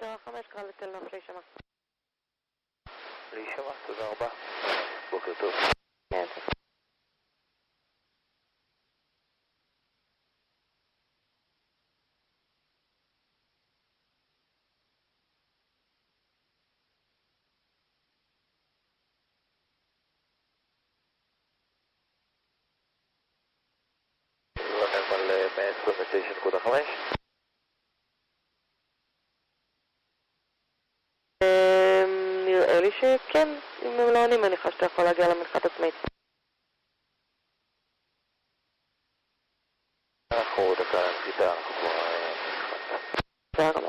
משטרה 5, קרא לתל נוף להישמע. להישמע, תודה רבה. בוקר טוב. כן. לכם על 129.5. נראה לי שכן, אם הם לא עונים, אני מניחה שאתה יכול להגיע למנחת עצמית. אנחנו דקה נחיתה, אנחנו כבר... זה הרמה.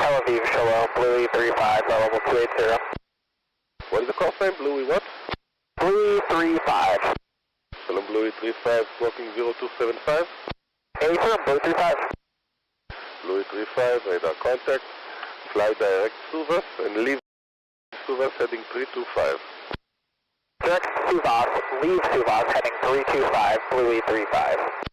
Tel Aviv, Shalom, Bluey 35, level 280. What is the call sign? Bluey what? Bluey 35. Shalom, Bluey 35, walking 0275. Hey, sir, Bluey 35. Bluey 35, radar contact. Fly direct Suvas and leave Suvas heading 325. Direct Suvas, leave Suvas heading 325, Bluey 35.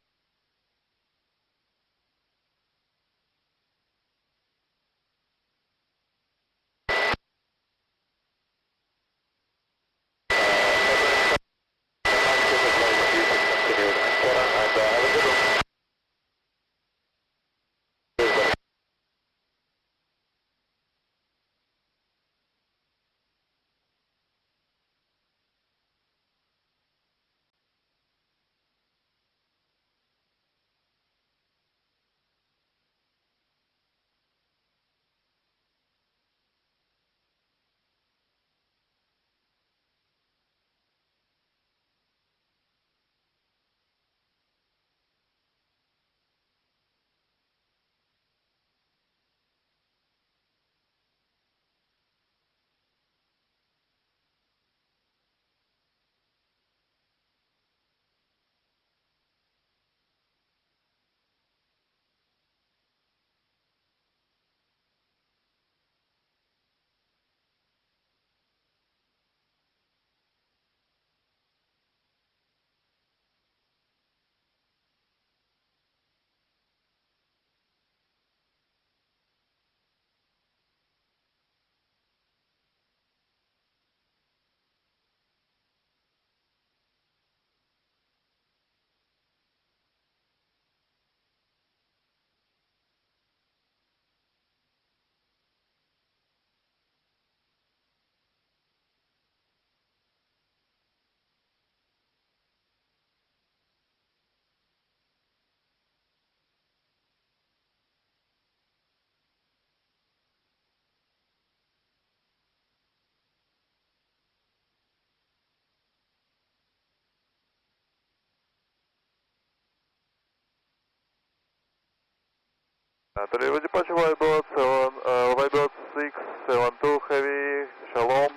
Tel Aviv departure white bird 672 heavy, shalom,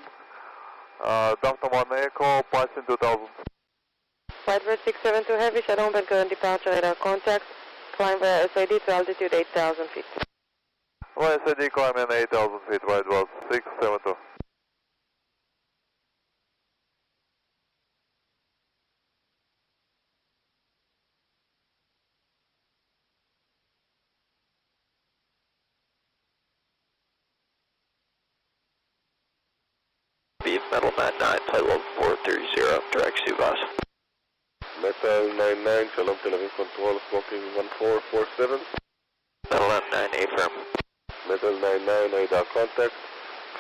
Delta 1 Echo, passing 2000. Whitebird 672 Heavy, Shalom, Ben current departure radar contact. Climb via SID to altitude 8,000 feet. YSID climbing 8,000 feet, white bird 672. Beef Metal 99, flight level 430, direct Suvas. Metal 99, Shalom Tel Aviv Control, smoking 1447. Metal 99, affirm. Metal 99, radar contact,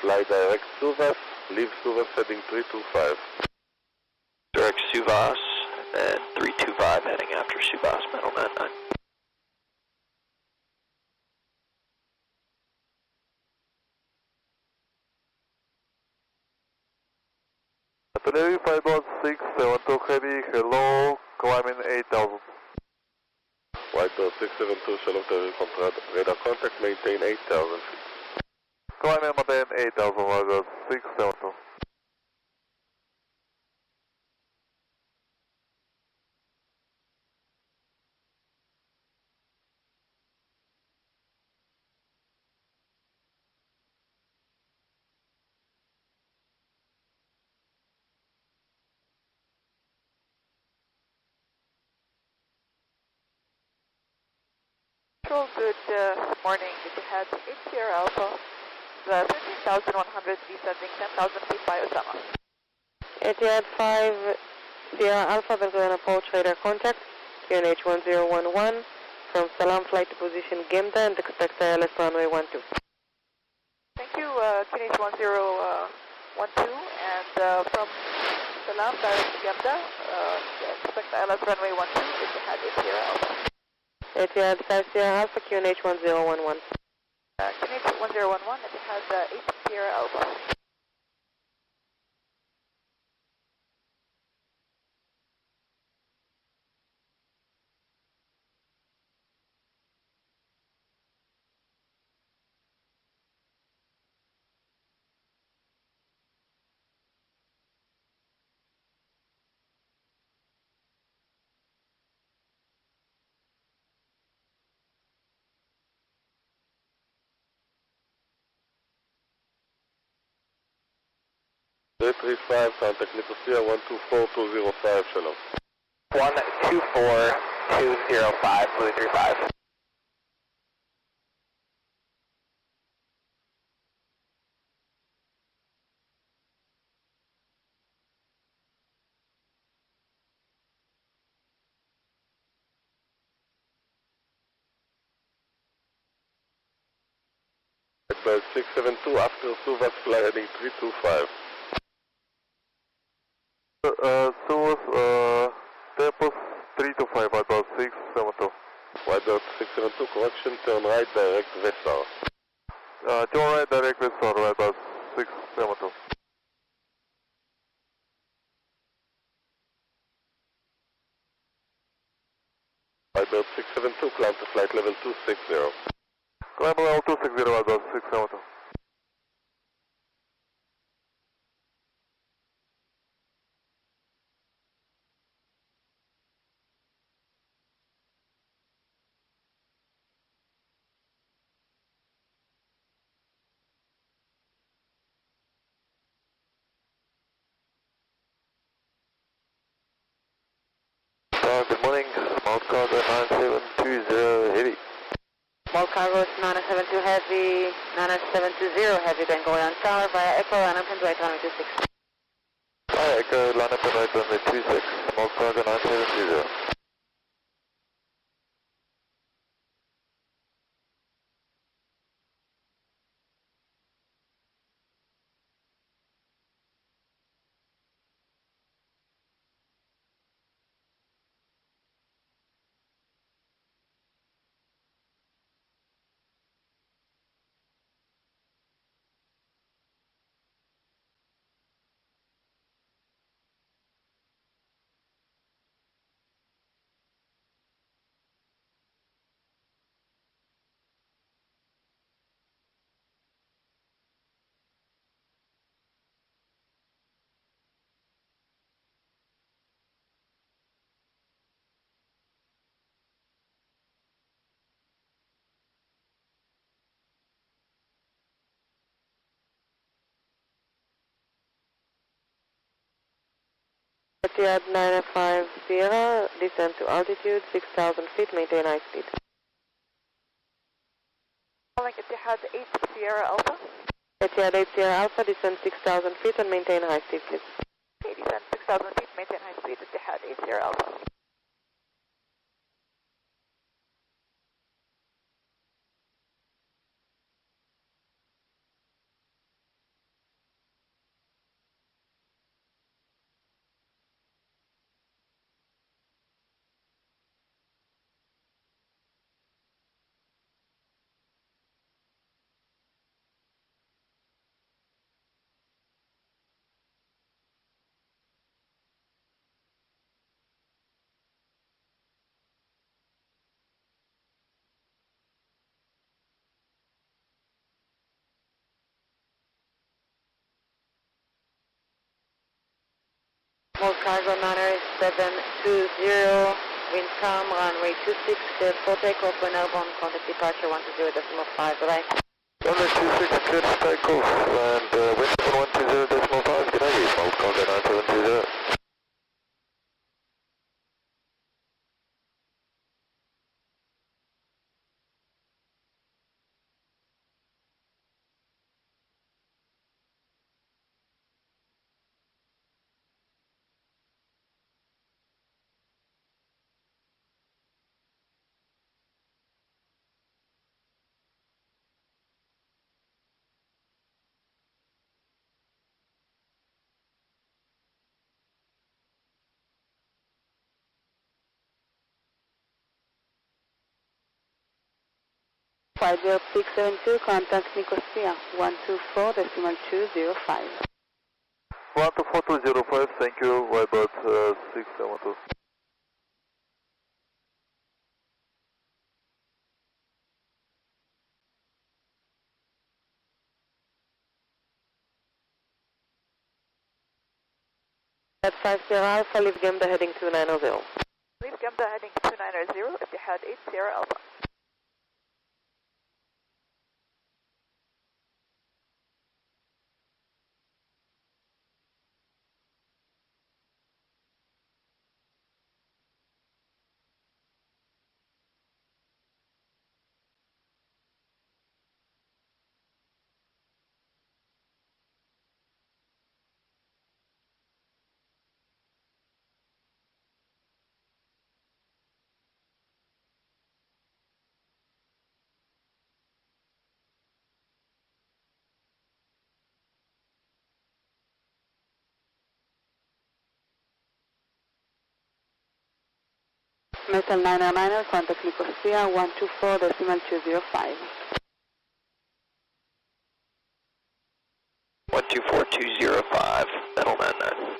fly direct Suvas, leave Suvas heading 325. Direct Suvas, and 325 heading after Suvas, Metal 99. Tel Aviv white bird 672 heavy, hello, climbing 8,000. White Bird 672, Shalom Tel Aviv radar contact, maintain 8,000 feet. Climbing maintain 8,000, white bird 672. Good morning. Did you had 8 Sierra Alpha, the 13,100 descending 10,000 feet by Osama. Etihad 5 Sierra Alpha, Ben current approach radar contact. QNH 1011 from Salam flight to position Gemda and expect ILS runway 12. Thank you, QNH 1012, and from Salam direct to Gemda, expect ILS runway 12 if you had 8 Sierra Alpha. Etihad 5 Sierra Alpha, QNH 1011. QNH 1011, if you had 8 Sierra Alpha. Three five, contact Nicosia 124205, Shalom. 124205, Blue 35. Bird 672, after Suvas, fly heading 325. Suvas, Tempus 325, white bird 672. White Bird 672, correction, turn right, direct Vesar. Turn right direct with Sor, white bird 672. White Bird 672, climb to flight level 260. Climb level 260, white bird 672. Good morning, Mount Cargo 9720 heavy. Mall cargo is 972 Heavy, 9720 Heavy, Ben Gurion Tower via Echo, and I'm right runway 26. Hi, Echo, line up and right runway 26, Mount Cargo 9720. Etihad 905 Sierra, descend to altitude 6,000 feet, maintain high speed. Calling Etihad 8 Sierra Alpha. Etihad 8 Sierra Alpha, descend 6,000 feet and maintain high speed, please. Okay, descend 6,000 feet, maintain high speed, Etihad 8 Sierra Alpha. Hold cargo 90720, wind calm, runway 26, cleared for takeoff, when airborne, contact departure 120.5, bye-bye. Runway 26, cleared for takeoff, and wind 120.5, good idea, hold cargo 9720. Flight 0672, contact Nicosia 124.205. 124.205, thank you, Whitebird 672. At 5 Sierra Alpha, leave Gamda heading 2900. Leave Gamda heading 2900, Etihad 8 Sierra Alpha. Metal 909, contact Nicosia 124.205. 124.205, Metal 99.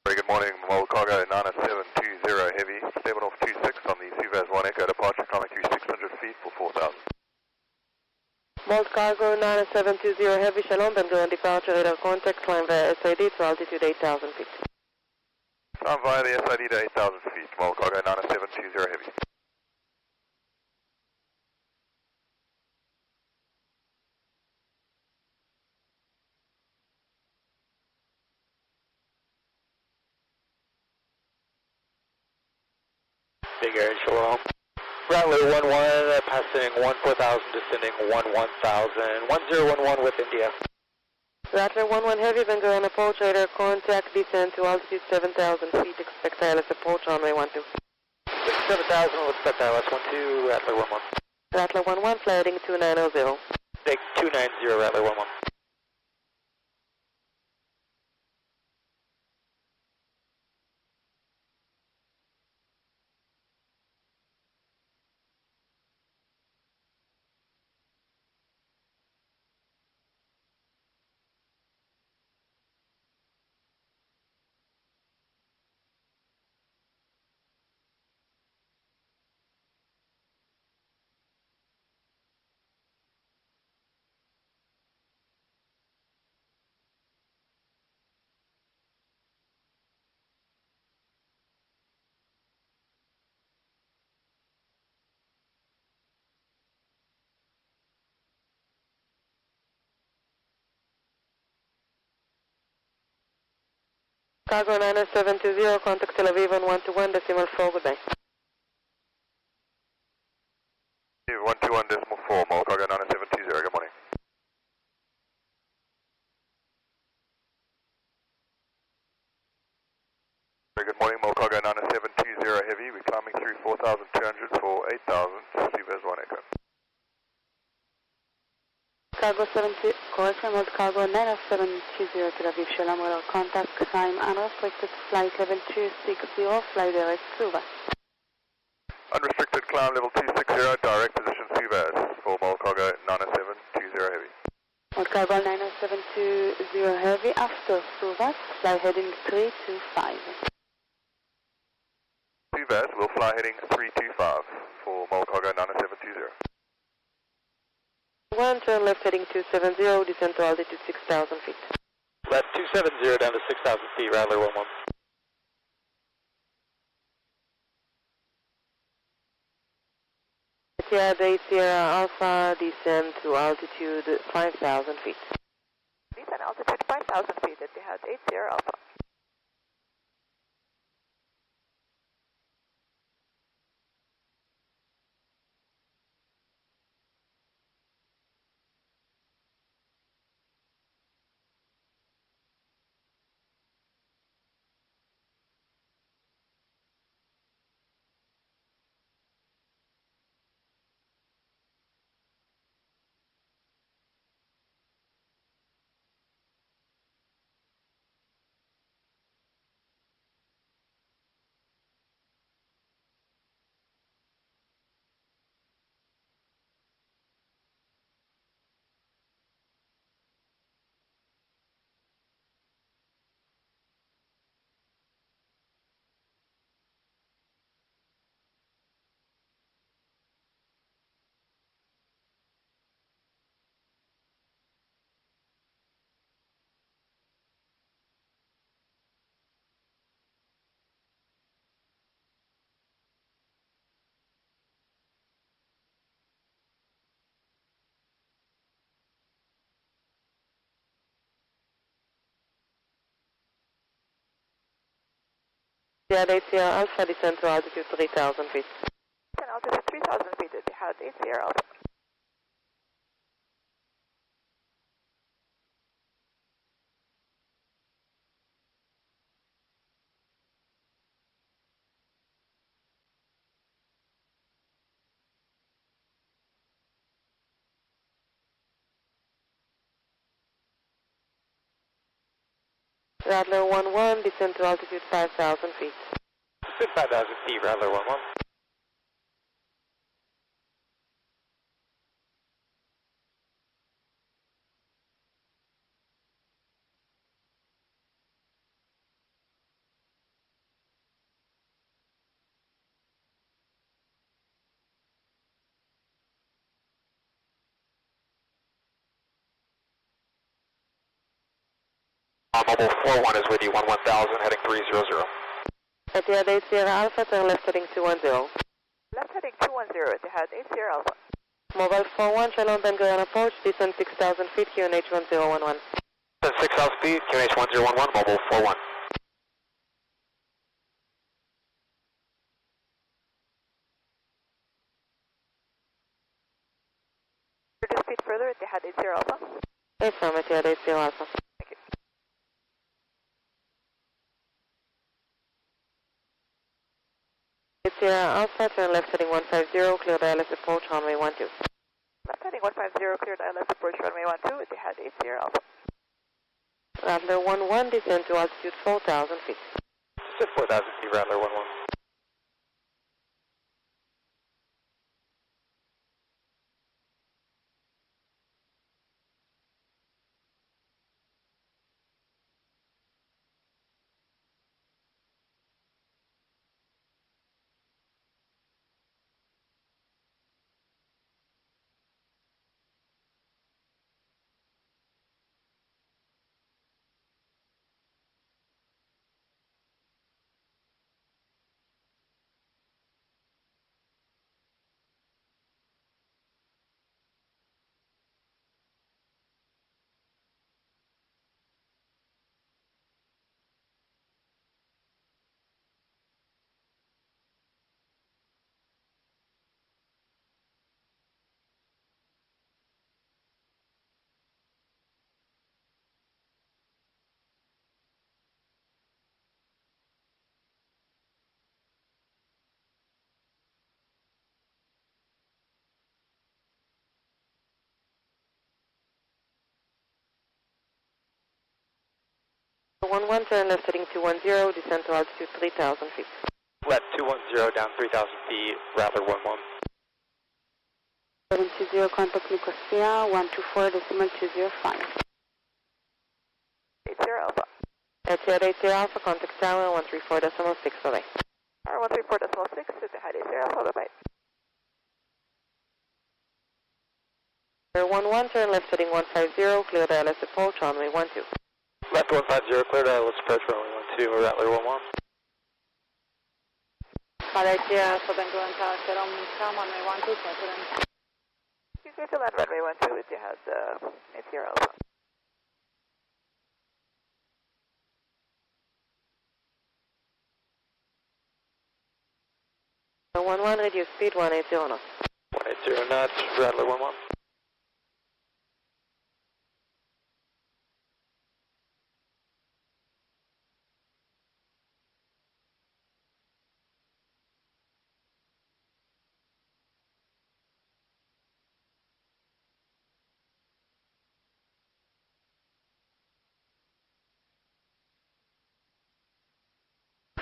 Very good morning, Mobile Cargo 9720 Heavy, stable off 26 on the Suvaz 1 Echo departure, coming through 600 feet for 4,000. Bolt cargo 9720 Heavy, Shalom, Bengal and departure, radar contact, climb via SID to altitude 8,000 feet. Climb via the SID to 8,000 feet, Mobile Cargo 9720 Heavy. Big Air, Shalom. Rattler 11, passing 14,000, descending 11,000, 1011 with India. Rattler 11 Heavy, Bengal and approach, radar contact, descend to altitude 7,000 feet, expect ILS approach, runway 12. 7,000, we'll expect ILS 12, Rattler 11. Rattler 11, fly heading 2900. Take 290, Rattler 11. Cargo 90720, contact Tel Aviv on 121.4, goodbye. 121.4, Mall Cargo 90720, good morning. Very good morning, Mall Cargo 90720 Heavy, we're climbing through 4,200 for 8,000, Seabird 1 Echo. Cargo 70, correction, Mode Cargo 90720 Tel Aviv Shalom, radar contact, climb unrestricted flight level 260, fly direct Suva. Unrestricted climb level 260, direct position Seabird for Mall Cargo 90720 Heavy. Mode Cargo 90720 Heavy, after Suva, fly heading 325. Seabird will fly heading 325 for Mall Cargo 90720. 1, turn left heading 270, descend to altitude 6,000 feet. Left 270 down to 6,000 feet, Rattler 11. Sierra Day Sierra Alpha, descend to altitude 5,000 feet. Descend altitude 5,000 feet at the head 80 Alpha. Sierra Day Sierra Alpha, descend to altitude 3,000 feet. Descend altitude 3,000 feet at the head 80 Alpha. Rattler 11, descend to altitude 5,000 feet. 5,000 feet, Rattler 11. Mobile 41 is with you, 11,000, heading 300. Sierra Day Sierra Alpha, turn left heading 210. Left heading 210 at the head 80 Alpha. Mobile 41, Shalom Ben Gurion approach, descend 6,000 feet, QNH 1011. 6,000 feet, QNH 1011, Mobile 41. Reduce speed further at the head 80 Alpha. Affirmative, Sierra Day Sierra Alpha. Thank you. Sierra Alpha, turn left heading 150, clear the ILS approach, runway 12. Left heading 150, cleared ILS approach runway 12 at the head 80 Alpha. Rattler 11, descend to altitude 4,000 feet. 4,000 feet, Rattler 11. 11, turn left heading 210, descend to altitude 3,000 feet. Left 210 down 3,000 feet, Rattler 11. 720, contact Nicosia, 124.205. 80 Alpha. Etihad 80 Alpha, contact tower 134.6, bye-bye. Tower 134.6, Etihad 80 Alpha, bye-bye. 11, turn left heading 150, clear the ILS approach, runway 12. Left 150, cleared ILS approach, runway 12, Rattler 11. Ballistic, Southern Gurion Tower, Shalom, come on, runway 12, President. You clear to land runway 12, Etihad 80 Alpha. 11, reduce speed 180 knots. 180 knots, Rattler 11.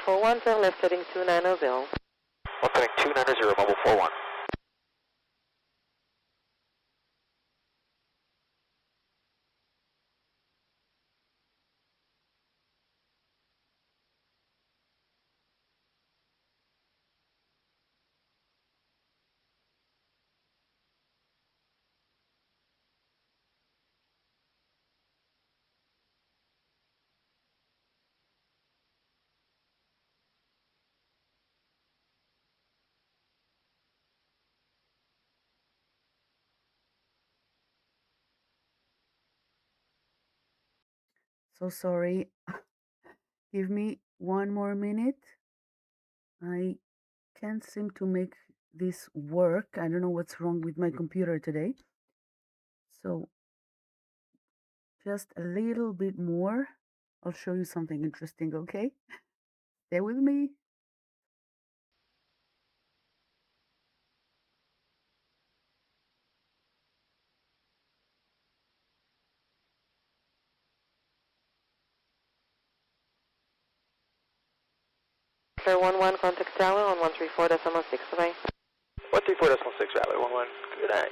For 1, turn left heading 290. Opening 290, mobile 41. So sorry. Give me one more minute. I can't seem to make this work. I don't know what's wrong with my computer today. So just a little bit more. I'll show you something interesting, okay? Stay with me. Clear 11, contact tower on 134.6, bye-bye. 134.6, Rattler 11. Good night.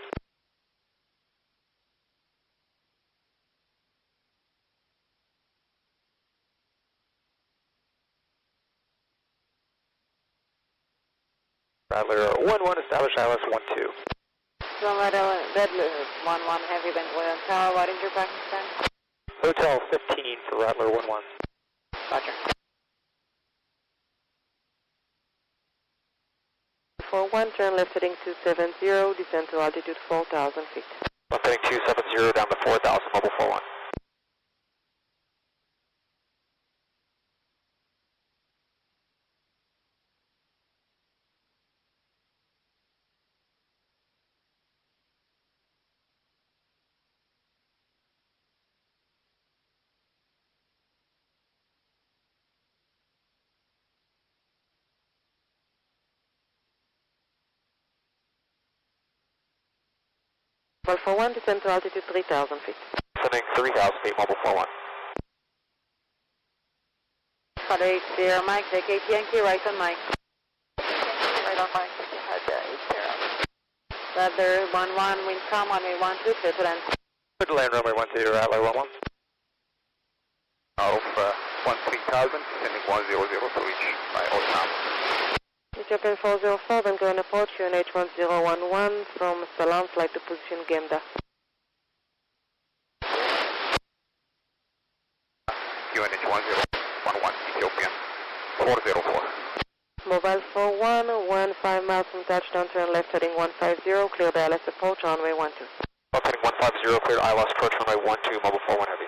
Rattler 11, establish ILS 12. Tzofar, Red 11, heavy been Gurion Tower, what is your Pakistan? Hotel 15 for Rattler 11. Roger. For 1, turn left heading 270, descend to altitude 4,000 feet. Opening 270 down to 4,000, mobile 41. For 1, descend to altitude 3,000 feet. Sending 3,000 feet, mobile 41. Father 80, Mike, take Yankee, right on Mike. Right on Mike, Etihad 80 Alpha. Weather 11, wind calm, runway 12, President. Good land runway 12, Rattler 11. Alpha 13,000, sending 100 to reach by Osam. Ethiopian 404, then going approach UNH 1011 from Salam, flight to position Gemda. UNH 1011, Ethiopian 404. Mobile 41, 15 miles from touchdown, turn left heading 150, clear the ILS approach, runway 12. Opening 150, clear ILS approach runway 12, mobile 41 heavy.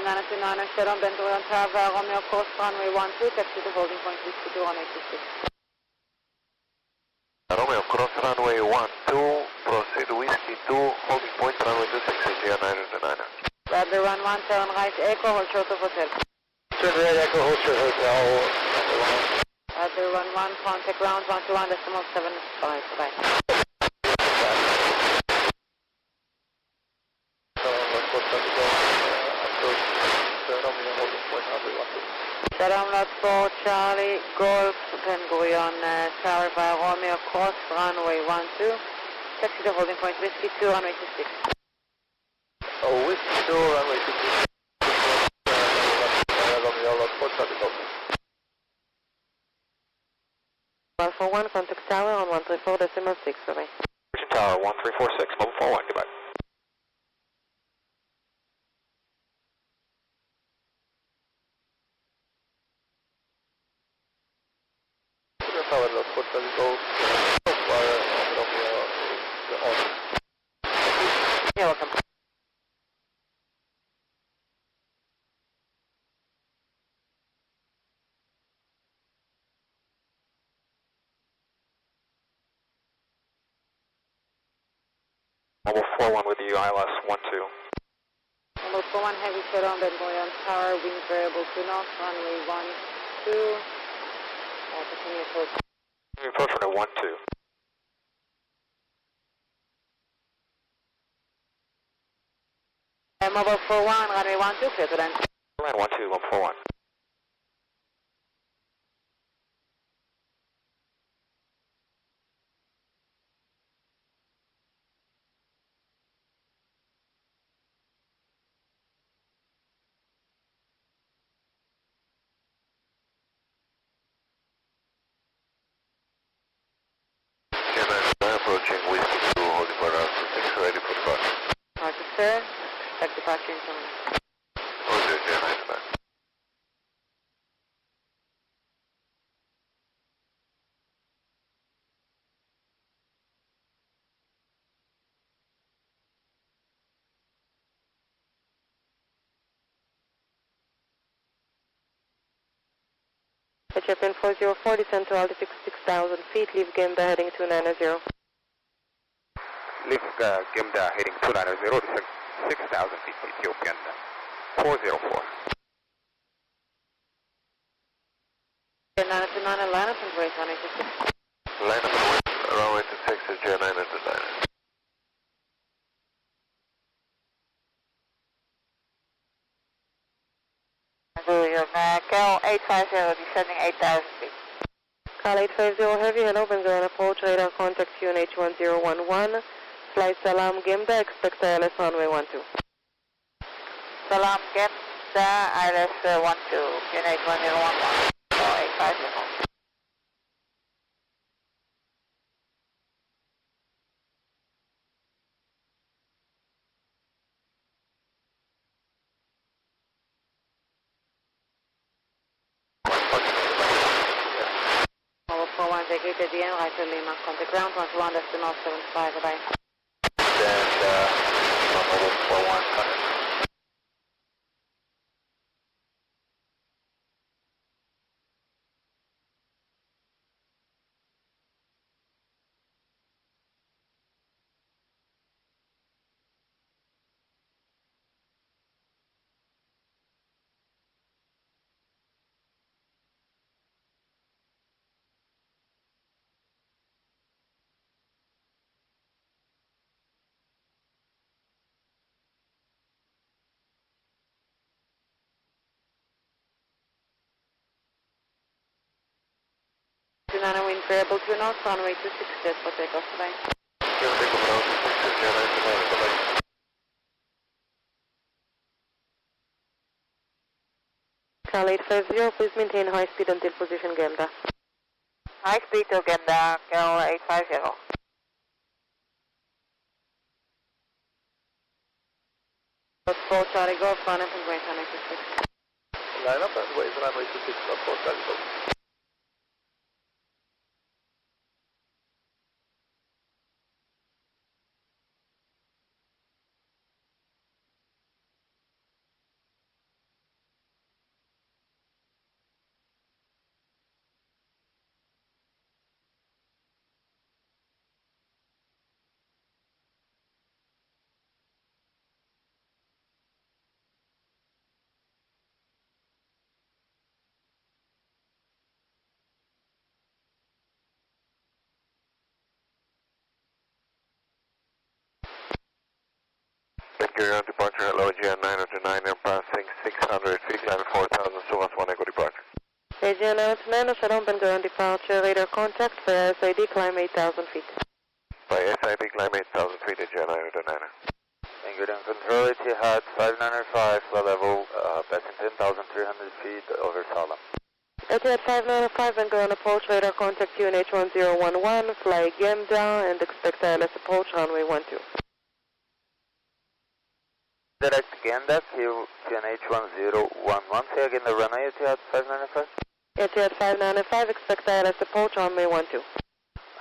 929 Shalom, Ben Gurion Tower, Romeo course runway 12, taxi to holding point Whiskey 2 on 86. Romeo, cross runway 12, proceed Whiskey 2, holding point runway 26, ATR 929. Radar 11, turn right, Echo, hold short of hotel. Turn right, Echo, hold short hotel. Radar 11, contact ground 121.75, bye. Shalom, Lot 4, Charlie, Golf, Ben Gurion Tower via Romeo, cross runway 12, taxi to holding point Whiskey 2, runway 26. Oh, Whiskey 2, runway 26. Romeo, Lot 4, Charlie, Golf. Alpha 1, contact tower on 134.6, bye-bye. Persian Tower 1346, mobile 41, goodbye. Tower, Lot 4, Charlie, Golf. You're welcome. Mobile 41 with you, ILS 12. Number 41, heavy Shalom, Ben Gurion Tower, wind variable to north, runway 12, continue approach. Approach runway 12. Mobile 41, runway 12, clear to land. Land 12, 141. Approaching Whiskey 2, holding for us, 6, ready for departure. Roger, sir. Expect departure in 2 minutes. Roger, ATR 929. HFN 404, descend to altitude 6,000 feet, leave Gemda heading 290. Leave Gemda heading 290, descend 6,000 feet, Ethiopian 404. 929, line up and brace 186. Line up and wait, runway 26, ATR 929. Gurion, Cal 850, descending 8,000 feet. Call 850 Heavy, hello, Ben Gurion approach, radar contact QNH 1011, flight Salam Gemda, expect ILS runway 12. Salam, Gemda, ILS 12, QNH 1011, 850. Mobile 41, vacated the end, right to Lima, contact ground 11, destination north 75, bye-bye. And mobile 41, contact. Nana wind variable to north, runway 26, cleared for takeoff, bye. Call 850, please maintain high speed until position Gemda. High speed to Gemda, Cal 850. Lot 4, Charlie Golf, line up and brace 186. Line up and wait, runway 26, Lot 4, Charlie Golf. Gurion departure, hello, GN909, passing 600 feet, line 4000, Suvas 1 Echo departure. AGN909, Shalom, Ben Gurion departure, radar contact, via SID, climb 8,000 feet. By SID, climb 8,000 feet, AGN909. Gurion control, Etihad 595, flow level, passing 10,300 feet over Salem. Etihad 595, Ben Gurion approach, radar contact, QNH 1011, fly Gemda, and expect ILS approach, runway 12. Direct Genda, QNH 1011, say again the runway, Etihad 595? Etihad 595, expect ILS approach, runway 12.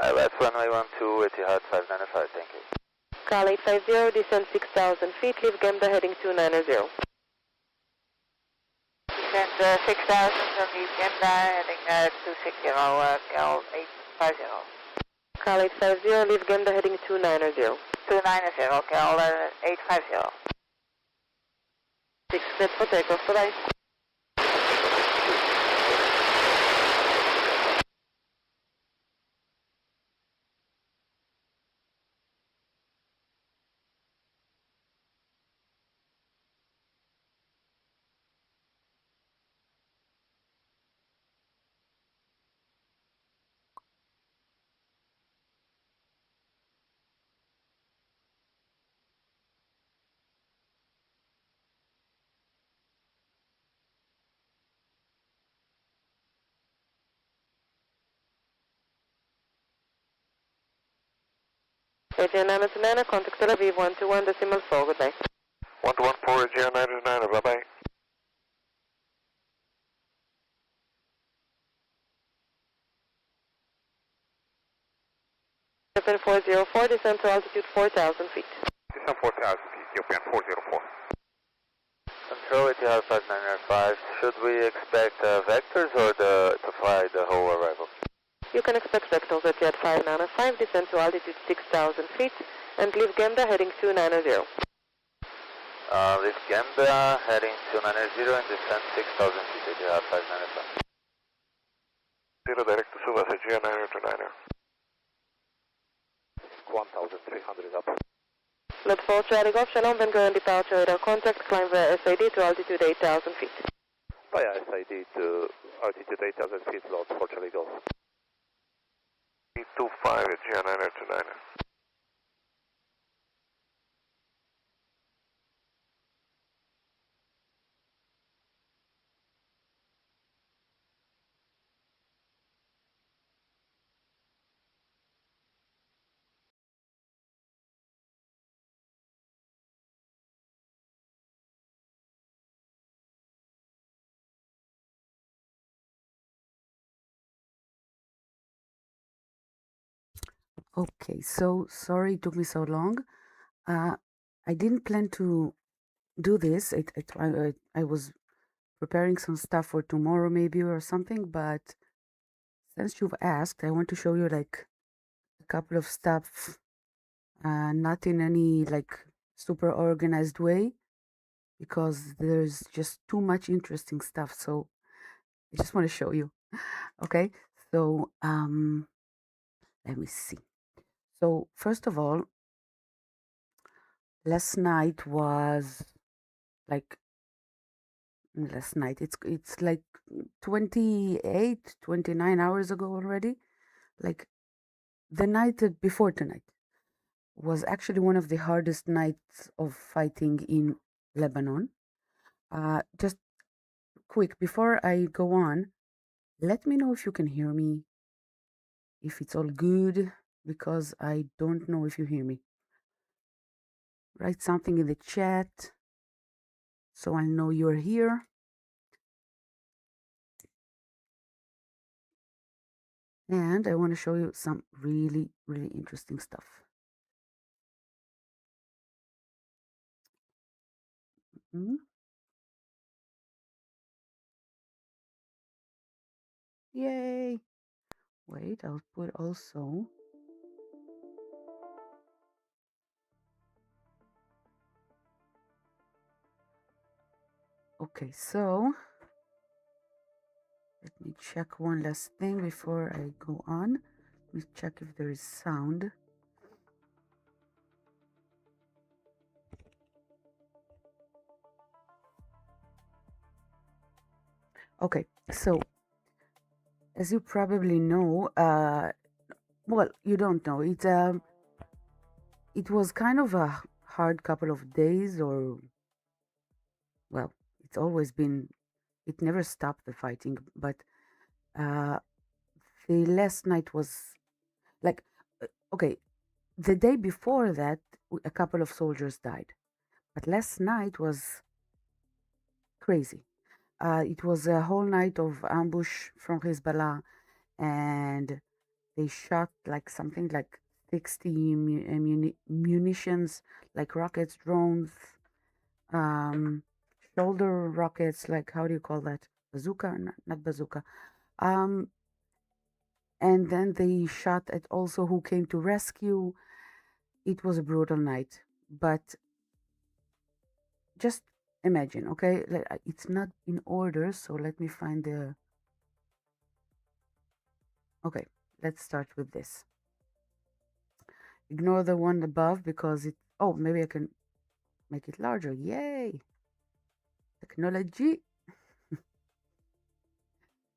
ILS runway 12, Etihad 595, thank you. Call 850, descend 6,000 feet, leave Gemda heading 290. Descend 6,000 from the Gemda, heading 260, Cal 850. Call 850, leave Gemda heading 290. 290, Cal 850. 6 set for takeoff, bye-bye. AGN909, contact Tel Aviv 121.4, goodbye. 114, AGN909, bye-bye. 404, descend to altitude 4,000 feet. Descend 4,000 feet, Ethiopian 404. Control, Etihad 595, should we expect vectors or to fly the whole arrival? You can expect vectors at Etihad 595, descend to altitude 6,000 feet, and leave Gemda heading 290. Leave Gemda, heading 290 and descend 6,000 feet, Etihad 595. 0 direct to Suvas, AGN909. 1,300 up. Lot 4, Charlie Golf, Shalom, Ben Gurion departure, radar contact, climb via SID to altitude 8,000 feet. Via SID to altitude 8,000 feet, Lot 4 Charlie Golf. 825, AGN909. Okay, so sorry it took me so long. I didn't plan to do this. I was preparing some stuff for tomorrow maybe or something, but since you've asked, I want to show you like a couple of stuff, not in any like super organized way, because there's just too much interesting stuff. So I just want to show you. Okay, so let me see. So first of all, last night was like it's like 29 hours ago already. Like the night before tonight was actually one of the hardest nights of fighting in Lebanon. Just quick before I go on, let me know if you can hear me, if it's all good, because I don't know if you hear me. Write something in the chat so I know you're here. And I want to show you some really, really interesting stuff. Yay! Wait, I'll put also. Okay, so let me check one last thing before I go on. Let me check if there is sound. Okay, so as you probably know, well, you don't know. It was kind of a hard couple of days, or well, it's always been. It never stopped the fighting, but uh, the last night was like, okay, the day before that, a couple of soldiers died, but last night was crazy. It was a whole night of ambush from Hezbollah, and they shot like something like 60 munitions, like rockets, drones, um, shoulder rockets, like how do you call that? Bazooka? Not bazooka. Um, and then they shot at also who came to rescue. It was a brutal night, but just imagine, okay? It's not in order, so let me find the. Okay, let's start with this. Ignore the one above because it. Oh, maybe I can make it larger. Yay! Technology.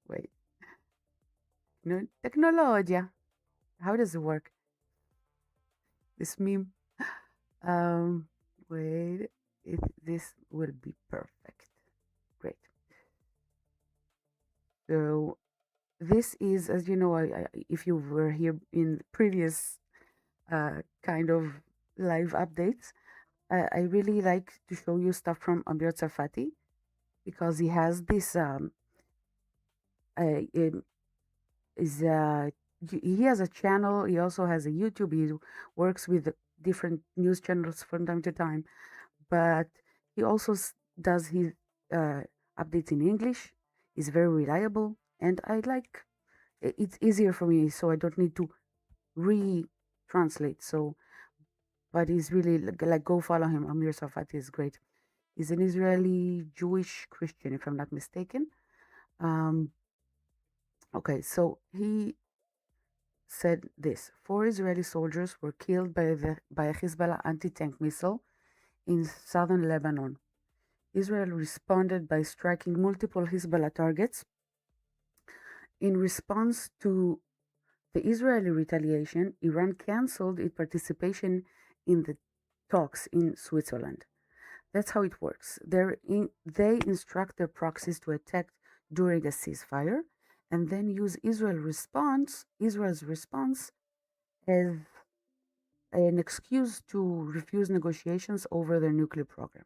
Wait. No, technologia. How does it work? This meme. Um, wait. This will be perfect. Great. So this is, as you know, if you were here in previous kind of live updates, I really like to show you stuff from Amir Tsarfati because he has this uh, um, he has a channel. He also has a YouTube. He works with different news channels from time to time, but he also does his uh, updates in English. He's very reliable, and I like. It's easier for me, so I don't need to re-translate. So, but he's really like go follow him. Amir Safati is great. He's an Israeli Jewish Christian, if I'm not mistaken. Um, okay, so he said this: 4 Israeli soldiers were killed by a Hezbollah anti-tank missile in southern Lebanon. Israel responded by striking multiple Hezbollah targets. In response to the Israeli retaliation, Iran cancelled its participation in the talks in Switzerland. That's how it works. They instruct their proxies to attack during a ceasefire, and then use Israel's response as an excuse to refuse negotiations over their nuclear program.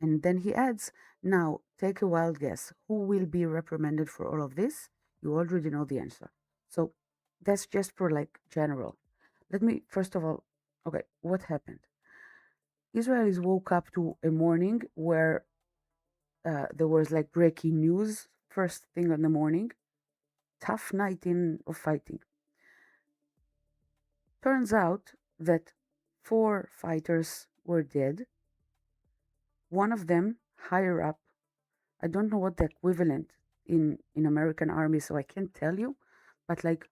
And then he adds, now take a wild guess. Who will be reprimanded for all of this? You already know the answer. So that's just for like general. Let me, first of all, okay, what happened? Israelis woke up to a morning where there was like breaking news first thing in the morning. Tough night of fighting. Turns out that 4 fighters were dead. One of them, higher up, I don't know what the equivalent in American Army, so I can't tell you, but like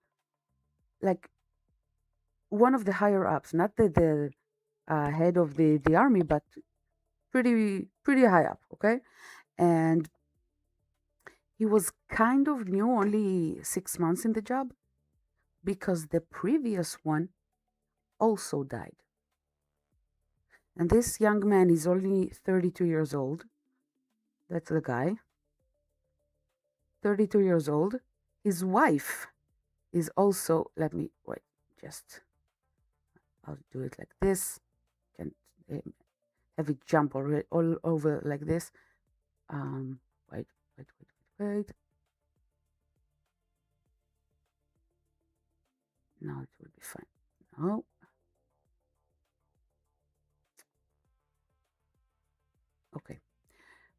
one of the higher ups, not the head of the army, but pretty high up, okay? And he was kind of new, only 6 months in the job, because the previous one also died. And this young man is only 32 years old. That's the guy. 32 years old. His wife is also, let me, wait, just, I'll do it like this. Can have it jump all over like this. Wait. Now it will be fine. No. Okay.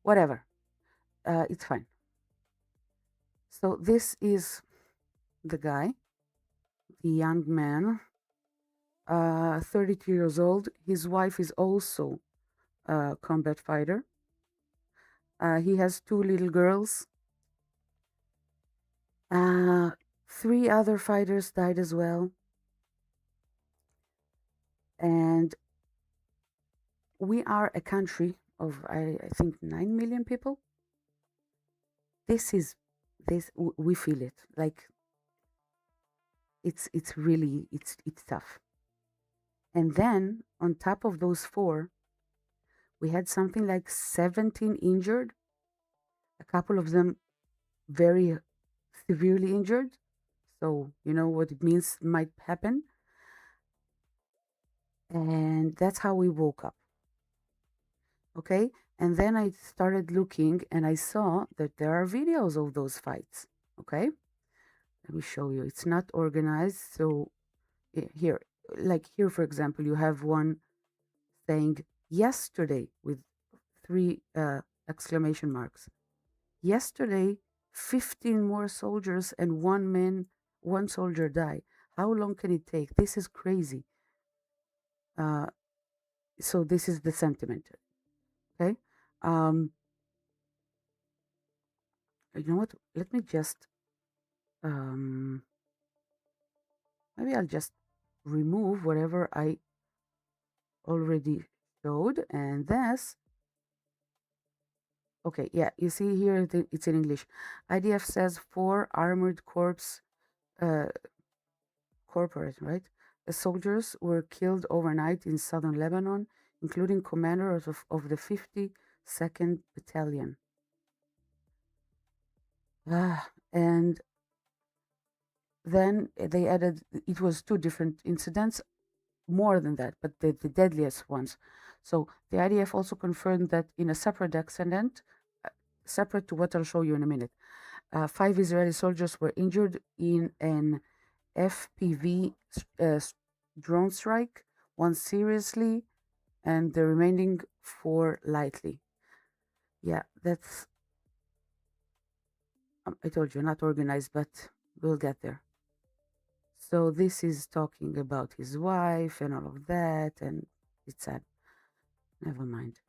Whatever. It's fine. So this is the guy, the young man, 32 years old. His wife is also a combat fighter. He has 2 little girls. 3 other fighters died as well. And we are a country of, I think, 9 million people. this is we feel it, like it's really it's tough. And then on top of those 4, we had something like 17 injured, a couple of them very severely injured. So you know what it means might happen. And that's how we woke up. Okay, and then I started looking and I saw that there are videos of those fights. Okay, let me show you. It's not organized. So here, like here, for example, you have one saying yesterday with 3 exclamation marks. Yesterday, 15 more soldiers and one soldier died. How long can it take? This is crazy. So this is the sentiment. Okay. You know what? Let me just maybe I'll just remove whatever I already showed, and this. Okay, yeah, you see here it's in English. IDF says 4 armored corps, corporate, right? The soldiers were killed overnight in southern Lebanon, including commanders of the 52nd Battalion. And then they added it was 2 different incidents, more than that, but the deadliest ones. So the IDF also confirmed that in a separate accident, separate to what I'll show you in a minute, 5 Israeli soldiers were injured in an FPV drone strike, 1 seriously, and the remaining 4 lightly. Yeah, that's, I told you, not organized, but we'll get there. So this is talking about his wife and all of that, and it's sad. Never mind.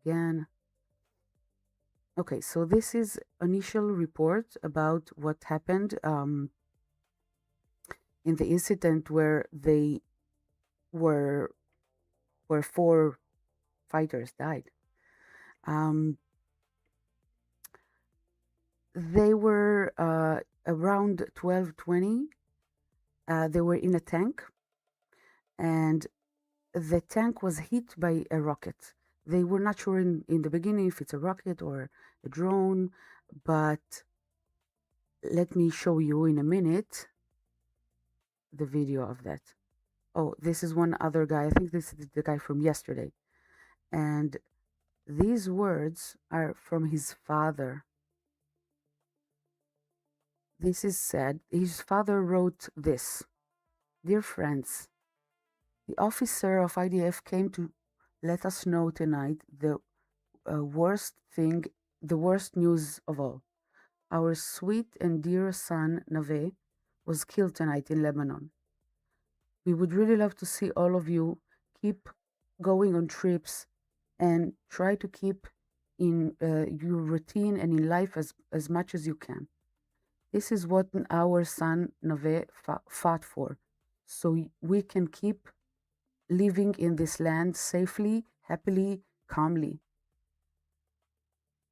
Again. Okay, so this is initial report about what happened in the incident where they where 4 fighters died. They were around 12:20. They were in a tank, and the tank was hit by a rocket. They were not sure in the beginning if it's a rocket or a drone, but let me show you in a minute the video of that. Oh, this is one other guy. I think this is the guy from yesterday. And these words are from his father. This is said. His father wrote this. Dear friends, the officer of IDF came to let us know tonight the worst news of all. Our sweet and dear son, Nave, was killed tonight in Lebanon. We would really love to see all of you keep going on trips and try to keep in your routine and in life as much as you can. This is what our son, Nave, fought for, so we can keep living in this land safely, happily, calmly.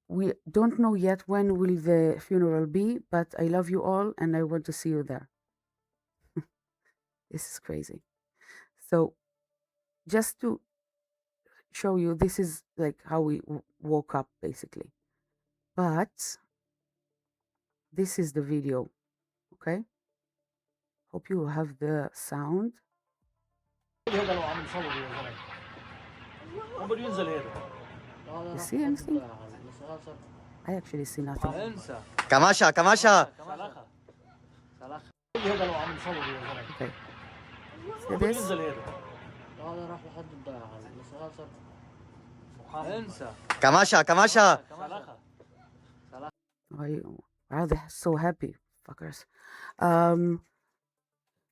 We don't know yet when will the funeral be, but I love you all and I want to see you there. This is crazy. So just to show you, this is like how we woke up basically. But this is the video, okay? Hope you have the sound. You see anything? I actually see nothing. Kamasha. Okay. See this? Kamasha. Wow, they're so happy, fuckers.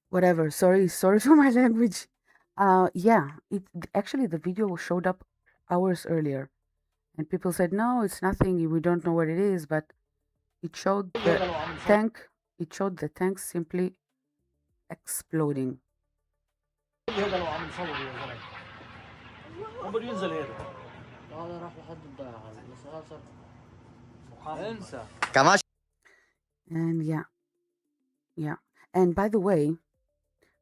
Whatever. Sorry for my language. Yeah, actually the video showed up hours earlier, and people said no, it's nothing. We don't know what it is, but it showed the tank. It showed the tank simply exploding. And yeah. And by the way,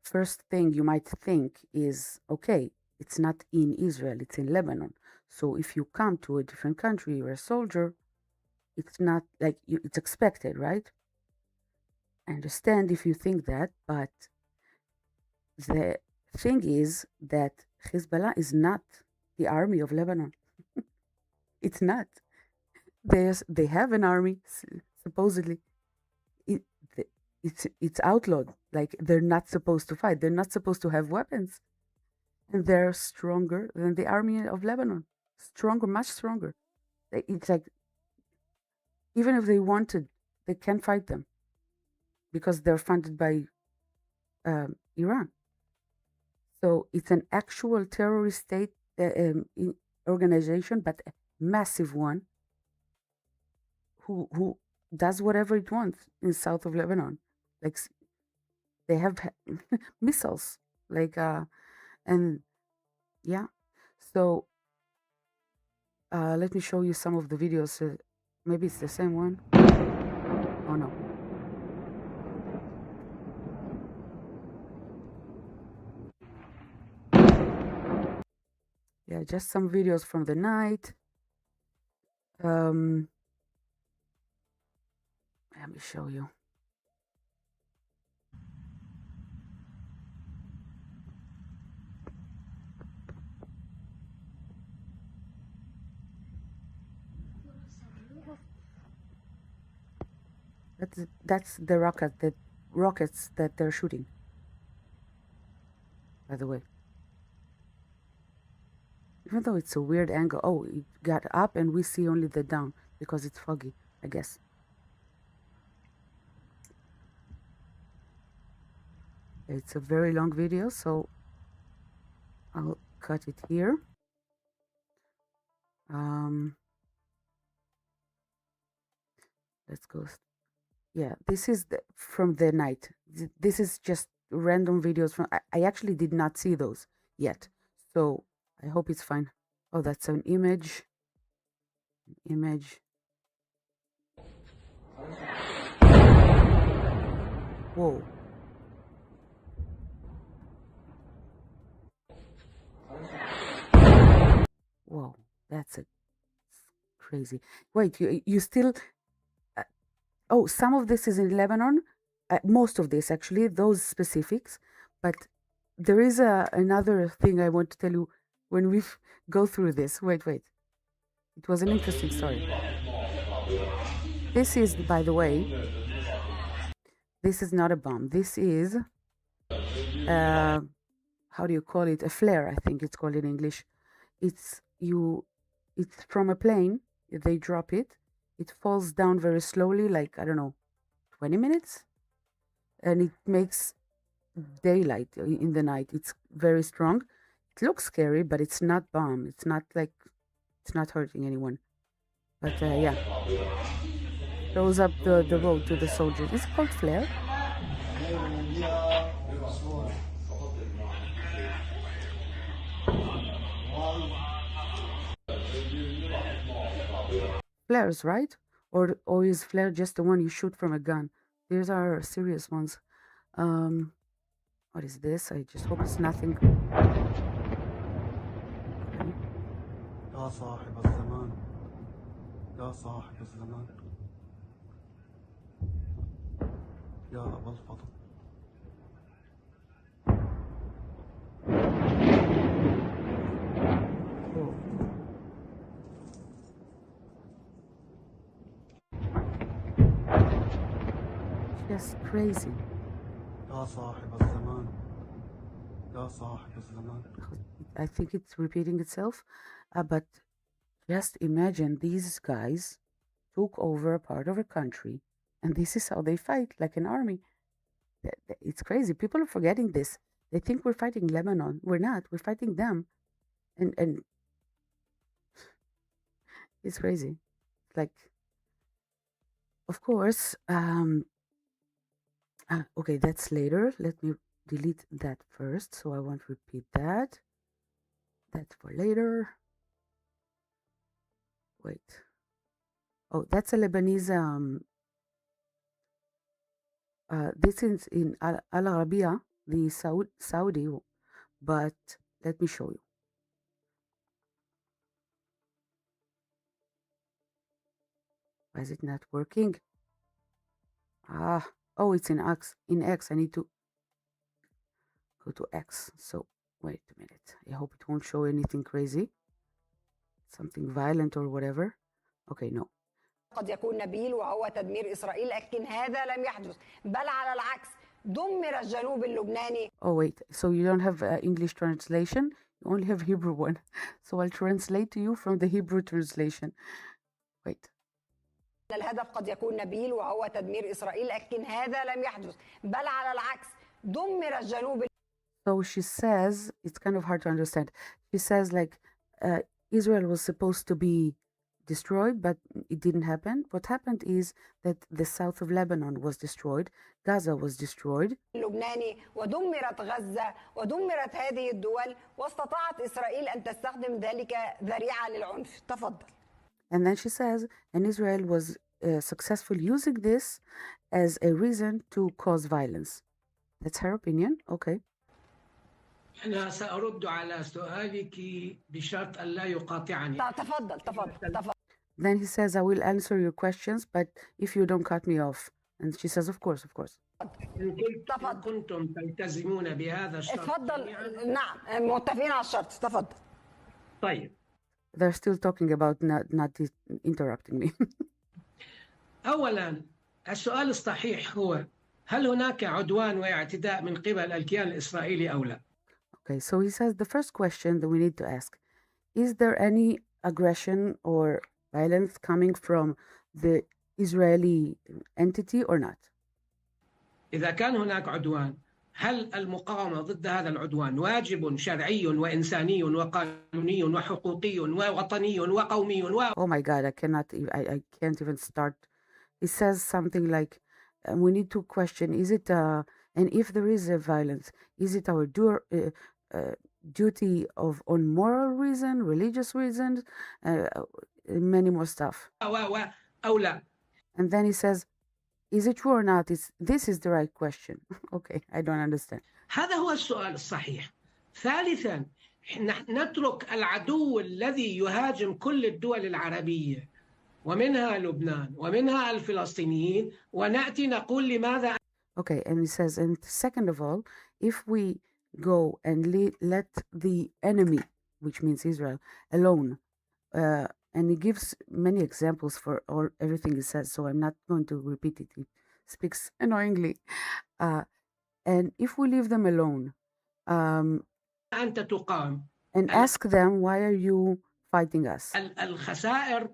first thing you might think is, okay, it's not in Israel, it's in Lebanon. So if you come to a different country, you're a soldier, it's not like it's expected, right? I understand if you think that, but the thing is that Hezbollah is not the army of Lebanon. It's not. They have an army, supposedly. It, it's outlawed. Like, they're not supposed to fight. They're not supposed to have weapons. And they're stronger than the army of Lebanon. Stronger, much stronger. It's like, even if they wanted, they can't fight them because they're funded by Iran. So it's an actual terrorist state organization, but a massive one, who does whatever it wants in south of Lebanon. Like, they have missiles, like, and yeah. So let me show you some of the videos. Maybe it's the same one. Oh no. Yeah, just some videos from the night. Let me show you. That's the rockets that they're shooting, by the way. Even though it's a weird angle. Oh, it got up and we see only the down because it's foggy, I guess. It's a very long video, so I'll cut it here. Let's go. Yeah, this is from the night. This is just random videos from. I actually did not see those yet, so I hope it's fine. Oh, that's an image. Whoa. Whoa, that's crazy. Wait, you still... oh, some of this is in Lebanon. Most of this, actually, those specifics. But there is another thing I want to tell you when we go through this. Wait. It was an interesting story. This is, by the way, this is not a bomb. This is, how do you call it? A flare, I think it's called in English. It's from a plane. They drop it. It falls down very slowly, like, I don't know, 20 minutes? And it makes daylight in the night. It's very strong. It looks scary, but it's not bomb. It's not hurting anyone. But yeah, throws up the road to the soldiers. It's called flare. Flares, right? Or is flare just the one you shoot from a gun? These are serious ones. What is this? I just hope it's nothing. يا صاحب الزمان يا صاحب الزمان يا أبا الفضل. Just crazy. يا صاحب الزمان يا صاحب الزمان. I think it's repeating itself, but just imagine these guys took over a part of a country, and this is how they fight, like an army. It's crazy. People are forgetting this. They think we're fighting Lebanon. We're not. We're fighting them, and it's crazy. Like, of course. Okay, that's later. Let me delete that first, so I won't repeat that. That's for later. wait. Oh, that's a Lebanese. This is in Al Arabiya, the Saudi, but let me show you. Why is it not working? Oh, it's in X. In X, I need to go to X. So wait a minute. I hope it won't show anything crazy, something violent or whatever. Okay, no. قد يكون نبيل وهو تدمير إسرائيل، لكن هذا لم يحدث، بل على العكس دمر الجنوب اللبناني. Oh wait, so you don't have English translation, you only have Hebrew one. So I'll translate to you from the Hebrew translation. Wait. الهدف قد يكون نبيل وهو تدمير إسرائيل، لكن هذا لم يحدث، بل على العكس دمر الجنوب. So she says, it's kind of hard to understand. She says like Israel was supposed to be destroyed, but it didn't happen. What happened is that the south of Lebanon was destroyed, Gaza was destroyed. اللبناني ودمرت غزة ودمرت هذه الدول واستطاعت إسرائيل أن تستخدم ذلك ذريعة للعنف. تفضل. And then she says, and Israel was successful using this as a reason to cause violence. That's her opinion. Okay. أنا سأرد على سؤالك بشرط أن لا يقاطعني. تفضل. Then he says, I will answer your questions, but if you don't cut me off. And she says, of course. إن كنتم تلتزمون بهذا الشرط. اتفضل. نعم متفقين على الشرط. تفضل. طيب. They're still talking about not interrupting me. أولا السؤال الصحيح هو هل هناك عدوان واعتداء من قبل الكيان الإسرائيلي أو لا؟ Okay, so he says the first question that we need to ask, is there any aggression or violence coming from the Israeli entity or not? إذا كان هناك عدوان هل المقاومة ضد هذا العدوان واجب شرعي وإنساني وقانوني وحقوقي ووطني وقومي Oh my God, I can't even start. It says something like, we need to question, is it, and if there is a violence, is it our duty on moral reason, religious reasons, many more stuff. أو لا. And then he says, is it true or not? This is the right question. Okay, I don't understand. هذا هو السؤال الصحيح. ثالثا نترك العدو الذي يهاجم كل الدول العربية ومنها لبنان ومنها الفلسطينيين ونأتي نقول لماذا. Okay, and he says, and second of all, if we go and let the enemy, which means Israel, alone, and he gives many examples for everything he says, so I'm not going to repeat it. He speaks annoyingly. And if we leave them alone, أنت تقاوم. And ask them, why are you fighting us? الخسائر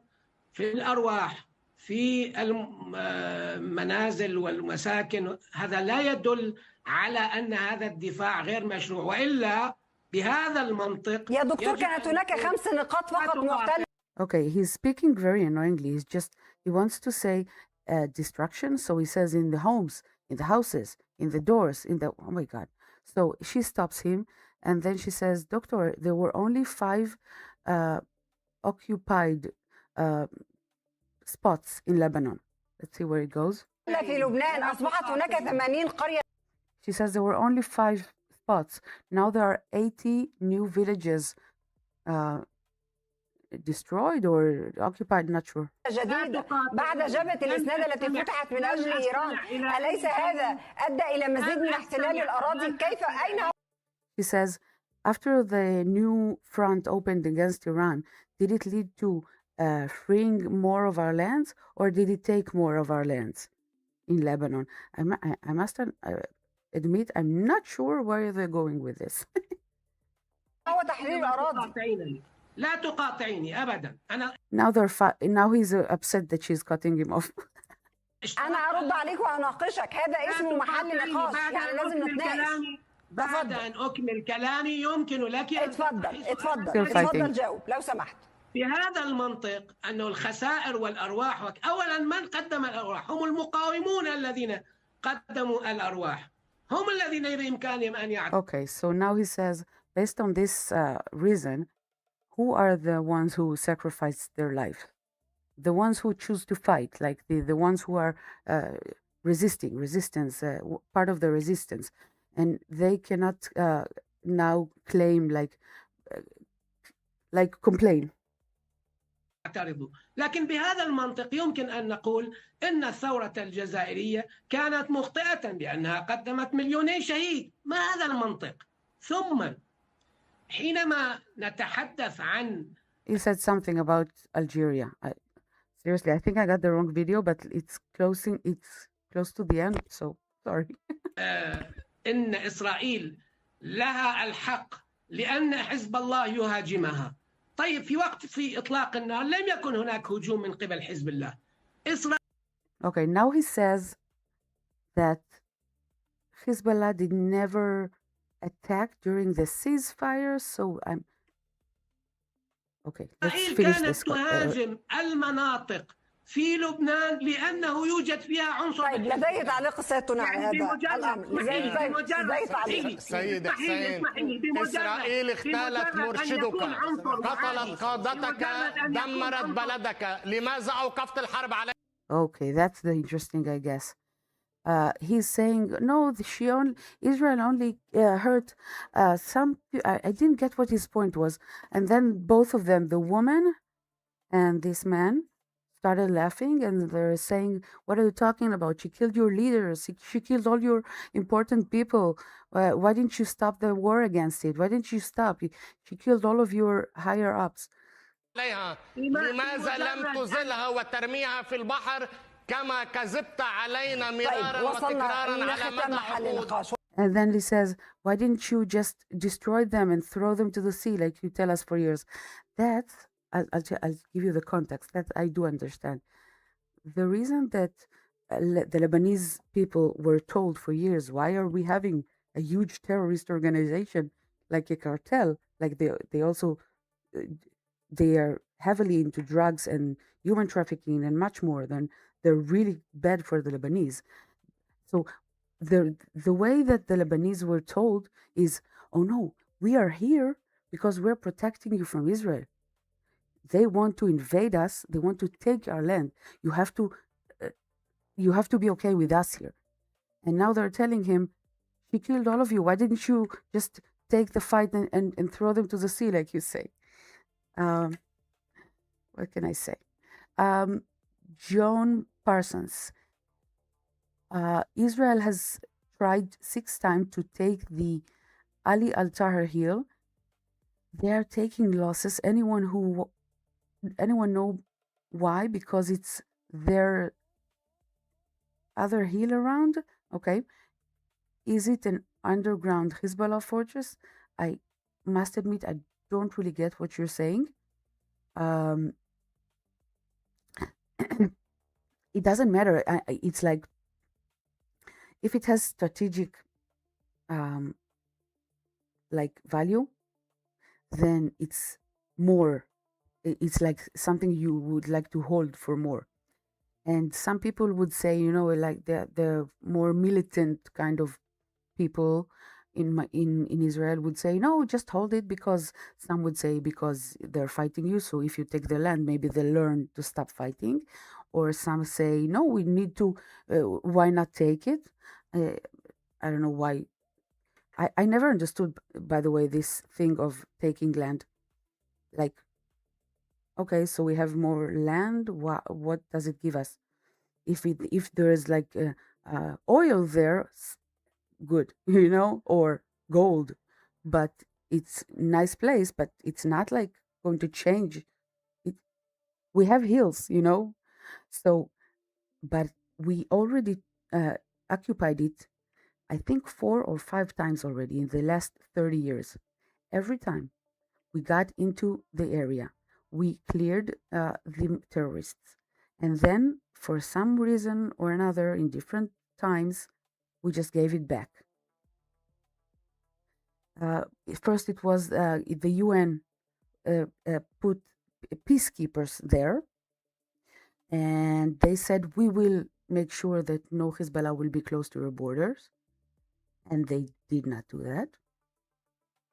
في الأرواح في المنازل والمساكن هذا لا يدل على أن هذا الدفاع غير مشروع وإلا بهذا المنطق. يا دكتور كانت هناك 5 نقاط فقط محتلة. Okay, he's speaking very annoyingly. He wants to say destruction. So he says in the homes, in the houses, in the doors, oh my God. So she stops him and then she says, Doctor, there were only 5 occupied spots in Lebanon. Let's see where it goes. في لبنان أصبحت هناك 80 قرية. She says there were only 5 spots. Now there are 80 new villages destroyed or occupied, not sure. جديدة بعد جبهة الإسناد التي فتحت من أجل إيران، أليس هذا أدى إلى مزيد من احتلال الأراضي؟ كيف أين هو؟ She says, after the new front opened against Iran, did it lead to freeing more of our lands, or did it take more of our lands in Lebanon? I must admit, I'm not sure where they're going with this. هو تحرير الأراضي. لا تقاطعني أبدا. Now he's upset that she's cutting him off. أنا أرد عليك وأناقشك، هذا اسمه محل نقاش، يعني لازم نتناقش. بعد أن أكمل كلامي يمكن لك أن اتفضل جاوب لو سمحت. بهذا المنطق أنه الخسائر والأرواح أولا من قدم الأرواح هم المقاومون الذين قدموا الأرواح هم الذين بإمكانهم أن يعرفوا. Okay, so now he says, based on this reason, who are the ones who sacrificed their life? the ones who choose to fight, like the ones who are resistance, part of the resistance, and they cannot now claim like complain. يعترضوا. لكن بهذا المنطق يمكن أن نقول إن الثورة الجزائرية كانت مخطئة بأنها قدمت مليوني شهيد. ما هذا المنطق؟ ثم حينما نتحدث عن He said something about Algeria. Seriously, I think I got the wrong video, but it's close to the end, so sorry. إن إسرائيل لها الحق لأن حزب الله يهاجمها. طيب في إطلاق النار لم يكن هناك هجوم من قبل حزب الله. Okay, now he says that Hezbollah did never attack during the ceasefire, so I'm... Okay, let's finish this. كانت تهاجم المناطق في لبنان لأنه يوجد فيها عنصر. طيب لدي تعليق سيادتنا على هذا الأمر. سيد حسين، إسرائيل اغتالت مرشدك، قتلت قادتك، دمرت بلدك، لماذا أوقفت الحرب عليك؟ Okay, that's the interesting, I guess. He's saying, no, Israel only hurt some. I didn't get what his point was. And then both of them, the woman and this man, started laughing, and they're saying, what are you talking about? She killed your leaders. She killed all your important people. Why didn't you stop the war against it? Why didn't you stop? She killed all of your higher ups. لماذا لم تزلها وترميها في البحر كما كذبت علينا مرارا وتكرارا على مدى عقود. And then he says, why didn't you just destroy them and throw them to the sea like you tell us for years? That's, I'll give you the context. That I do understand. The reason that the Lebanese people were told for years, why are we having a huge terrorist organization like a cartel? Like they also, they are heavily into drugs and human trafficking and much more than they're really bad for the Lebanese. So the way that the Lebanese were told is, oh no, we are here because we're protecting you from Israel. They want to invade us. They want to take our land. You have to be okay with us here. And now they're telling him, she killed all of you. Why didn't you just take the fight and throw them to the sea, like you say? What can I say? John Parsons. Israel has tried 6 times to take the Ali al-Tahrir hill. They are taking losses. Anyone know why? Because it's their other hill around? Okay. Is it an underground Hezbollah fortress? I must admit, I don't really get what you're saying. It doesn't matter. It's like, if it has strategic like value, then it's more. It's like something you would like to hold for more. And some people would say, like the more militant kind of people in Israel would say, no, just hold it, because some would say because they're fighting you. So if you take the land, maybe they'll learn to stop fighting. Or some say, no, we need to, why not take it? I don't know why. I never understood, by the way, this thing of taking land. Like, okay, so we have more land. What does it give us? If there is like oil there, good, or gold, but it's nice place, but it's not like going to change. We have hills, so, but we already occupied it, I think 4 or 5 times already in the last 30 years. Every time we got into the area, we cleared the terrorists. And then, for some reason or another, in different times, we just gave it back. First, it was the UN put peacekeepers there. And they said, we will make sure that no Hezbollah will be close to your borders. And they did not do that.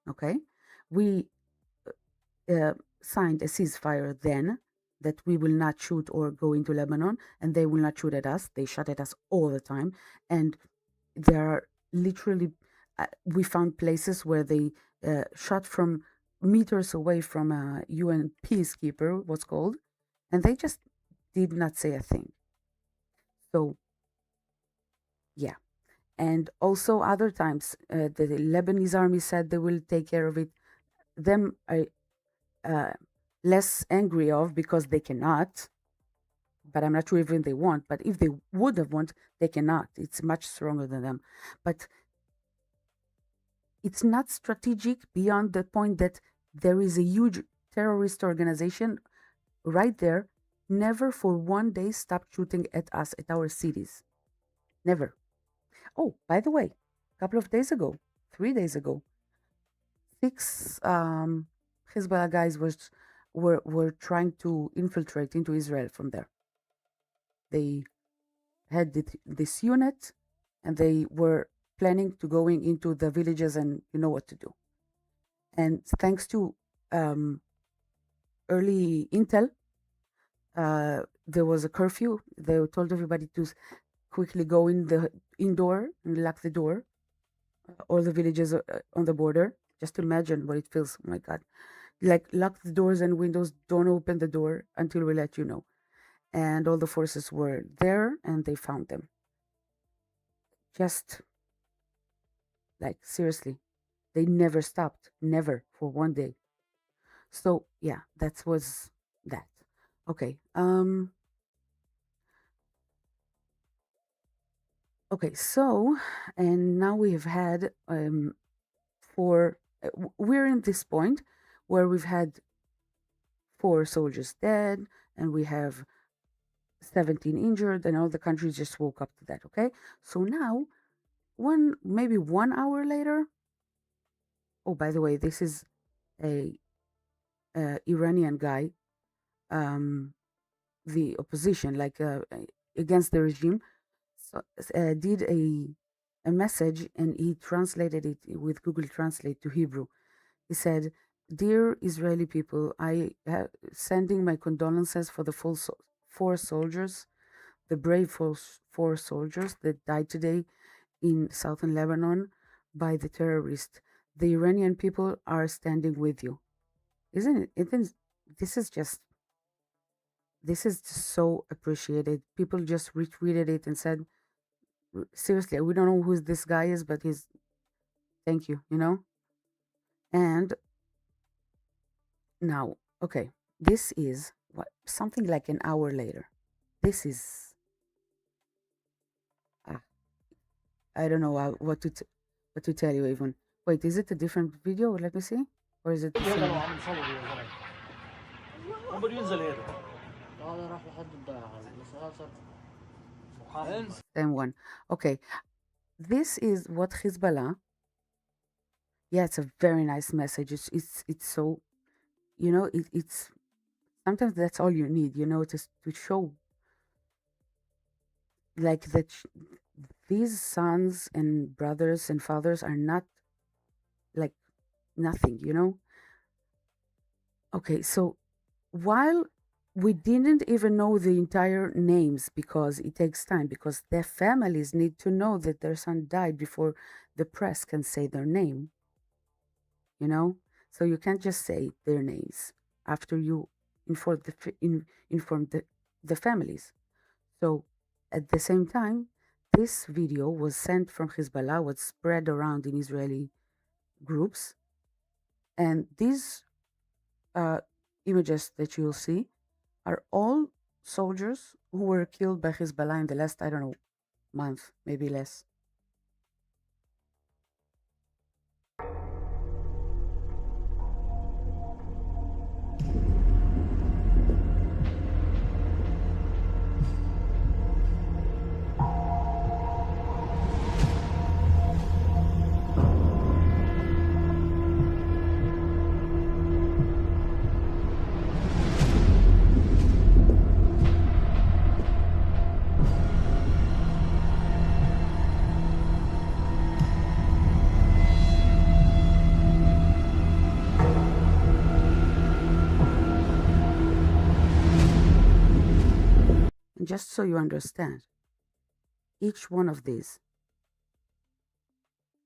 Okay. We signed a ceasefire then. that we will not shoot or go into Lebanon, and they will not shoot at us. They shot at us all the time. And there are literally, we found places where they shot from meters away from a UN peacekeeper, what's called, and they just did not say a thing. So, yeah. And also other times, the Lebanese army said they will take care of it. Them I less angry of because they cannot, but I'm not sure even they want. But if they would have want, they cannot. It's much stronger than them. But it's not strategic beyond the point that there is a huge terrorist organization right there. Never for one day stopped shooting at us, at our cities. Never. Oh, by the way, a couple of days ago, 3 days ago, 6 Hezbollah guys were trying to infiltrate into Israel from there. They had this unit, and they were planning to going into the villages, and you know what to do. And thanks to early intel, there was a curfew. They told everybody to quickly go in the indoor and lock the door. All the villages on the border. Just imagine what it feels. Oh my God. Like, lock the doors and windows. Don't open the door until we let you know. And all the forces were there, and they found them. Just, like, seriously. They never stopped. Never for one day. So, yeah, that was that. Okay. Okay, so, and now we have had we're in this point where we've had 4 soldiers dead, and we have 17 injured, and all the countries just woke up to that. Okay, so now maybe 1 hour later. Oh, by the way, this is a Iranian guy, the opposition, like against the regime. So, did a message, and he translated it with Google Translate to Hebrew. He said, "Dear Israeli people, I am sending my condolences for the 4 soldiers, the brave 4 soldiers that died today in southern Lebanon by the terrorists. The Iranian people are standing with you." Isn't it? This is just so appreciated. People just retweeted it and said, seriously, we don't know who this guy is, but thank you, And now, okay, this is something like an hour later. This is, I don't know what to tell you even. Wait, is it a different video? Let me see. Or is it the same? Same one. Okay. This is what Hezbollah. Yeah, it's a very nice message. It's so, it's sometimes that's all you need, to show like that these sons and brothers and fathers are not like nothing, Okay, so while we didn't even know the entire names, because it takes time, because their families need to know that their son died before the press can say their name, so you can't just say their names after you inform the families. So at the same time, this video was sent from Hezbollah, was spread around in Israeli groups, and these images that you'll see are all soldiers who were killed by Hezbollah in the last, I don't know, month, maybe less. And just so you understand, each one of these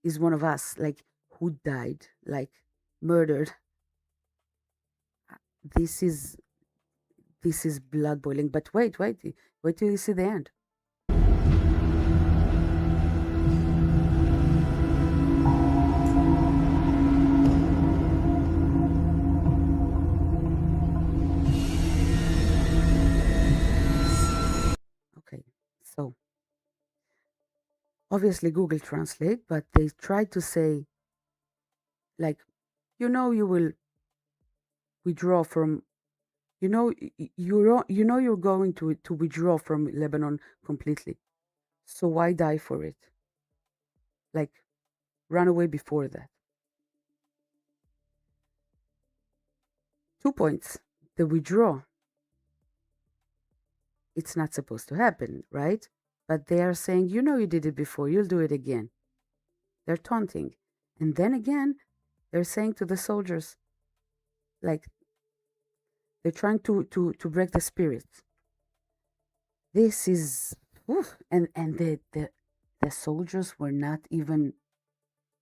is one of us, like who died, like murdered. This is blood boiling. But wait till you see the end. Okay, so obviously Google Translate, but they tried to say, like, you will withdraw from, you're going to withdraw from Lebanon completely. So why die for it? Like, run away before that. 2 points. The withdraw. It's not supposed to happen, right? But they are saying, you did it before, you'll do it again. They're taunting. And then again, they're saying to the soldiers, like, they're trying to break the spirit. This is, and the soldiers were not even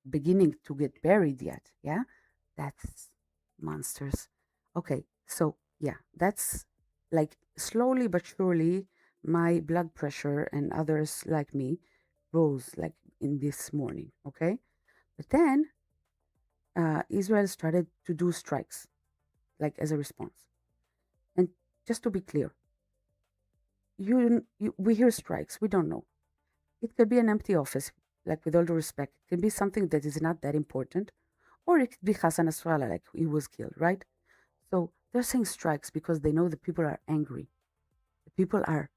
beginning to get buried yet. Yeah, that's monsters. Okay, so yeah, that's like slowly but surely my blood pressure and others like me rose like in this morning. Okay, but then Israel started to do strikes, like as a response. And just to be clear, we hear strikes, we don't know. It could be an empty office, like with all due respect. It can be something that is not that important, or it could be Hassan Nasrallah, like he was killed, right? So they're saying strikes because they know the people are angry. The people are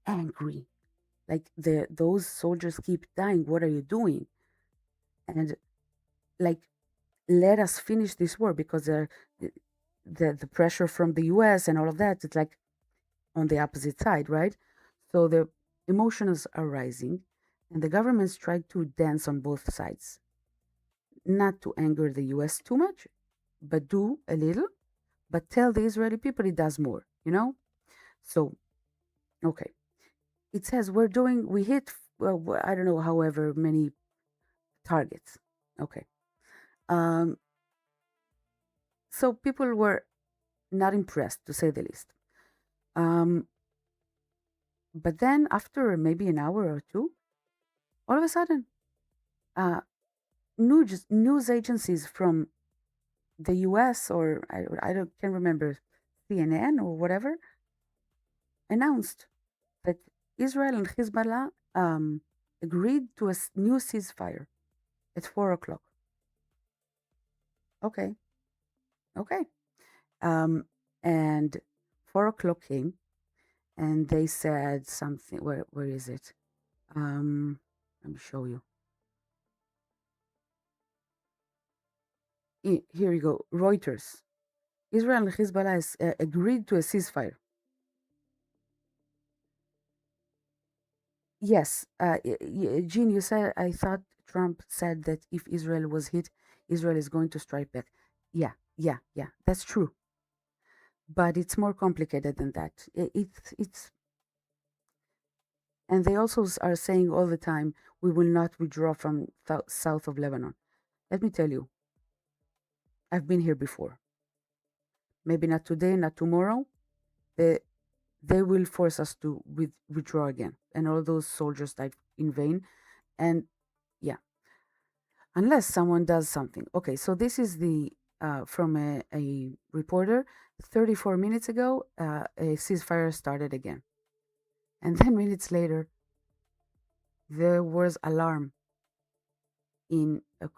angry. Like those soldiers keep dying. What are you doing? And like, let us finish this war, because the pressure from the US and all of that, it's like on the opposite side, right? So the emotions are rising, and the governments try to dance on both sides, not to anger the US too much, but do a little, but tell the Israeli people it does more, So, okay. It says we hit, I don't know, however many targets. Okay. So people were not impressed, to say the least. But then after maybe an hour or two, all of a sudden, news agencies from the US, or can't remember, CNN or whatever, announced that Israel and Hezbollah agreed to a new ceasefire at 4 o'clock. Okay. And 4 o'clock came, and they said something. Where is it? Let me show you. Here you go. Reuters. Israel and Hezbollah has agreed to a ceasefire. Yes, Jean, you said, I thought Trump said that if Israel was hit, Israel is going to strike back. Yeah, that's true. But it's more complicated than that. It's, and they also are saying all the time, we will not withdraw from south of Lebanon. Let me tell you, I've been here before. Maybe not today, not tomorrow. They will force us to withdraw again. And all those soldiers died in vain. And yeah, unless someone does something. Okay, so this is the from a reporter. 34 minutes ago, a ceasefire started again. And 10 minutes later, there was alarm in a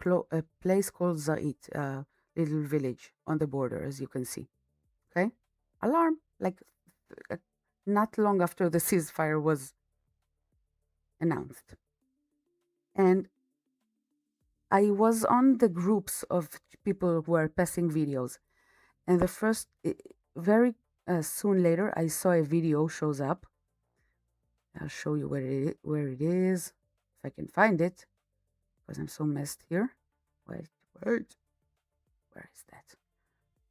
place called Zait, a little village on the border, as you can see. Okay? Alarm, like not long after the ceasefire was announced. And I was on the groups of people who are passing videos. And the first, very soon later, I saw a video shows up. I'll show you where it is, if I can find it, because I'm so messed here. Wait. Where is that?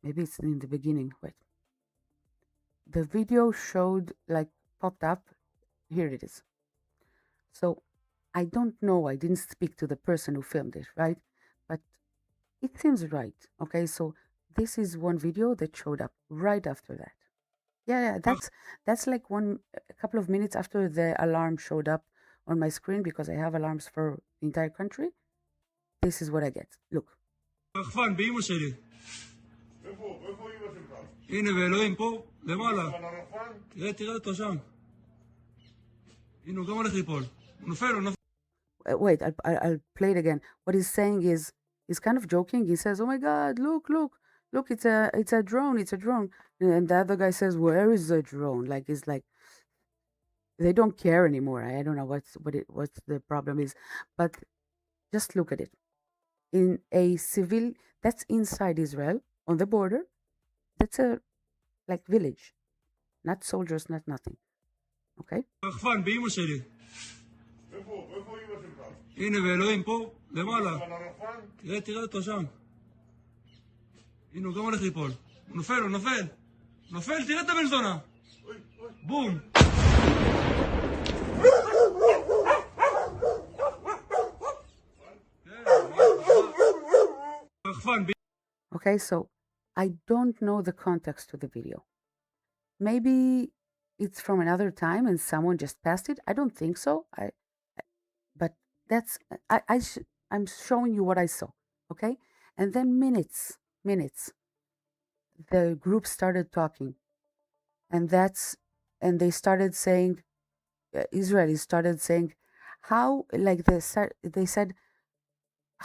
Maybe it's in the beginning. Wait. The video showed like popped up. Here it is. So I don't know. I didn't speak to the person who filmed it, right? But it seems right. Okay, so this is one video that showed up right after that. Yeah, that's like a couple of minutes after the alarm showed up on my screen, because I have alarms for the entire country. This is what I get. Look. רחפן באמא שלי. איפה אמא שלך? הנה ואלוהים פה, למעלה. תראה אותו שם. הנה הוא גם הולך ליפול. הוא נופל, הוא נופל. Wait, I'll play it again. What he's saying is, he's kind of joking. He says, "Oh my God, look, it's a drone, it's a drone." And the other guy says, "Where is the drone?" Like, it's like they don't care anymore. I don't know what's the problem is, but just look at it. In a civil that's inside Israel on the border, that's a like village, not soldiers, not nothing. Okay. רחפן באמא שלי. איפה אמא שלך? הנה ואלוהים פה, למעלה. תראה אותו שם. הנה הוא גם הולך ליפול. הוא נופל, תראה את הבן זונה. בום. Okay, so I don't know the context to the video. Maybe it's from another time and someone just passed it. I don't think so. But that's I'm showing you what I saw. Okay, and then minutes, the group started talking, and they started saying, Israelis started saying, how, like they said,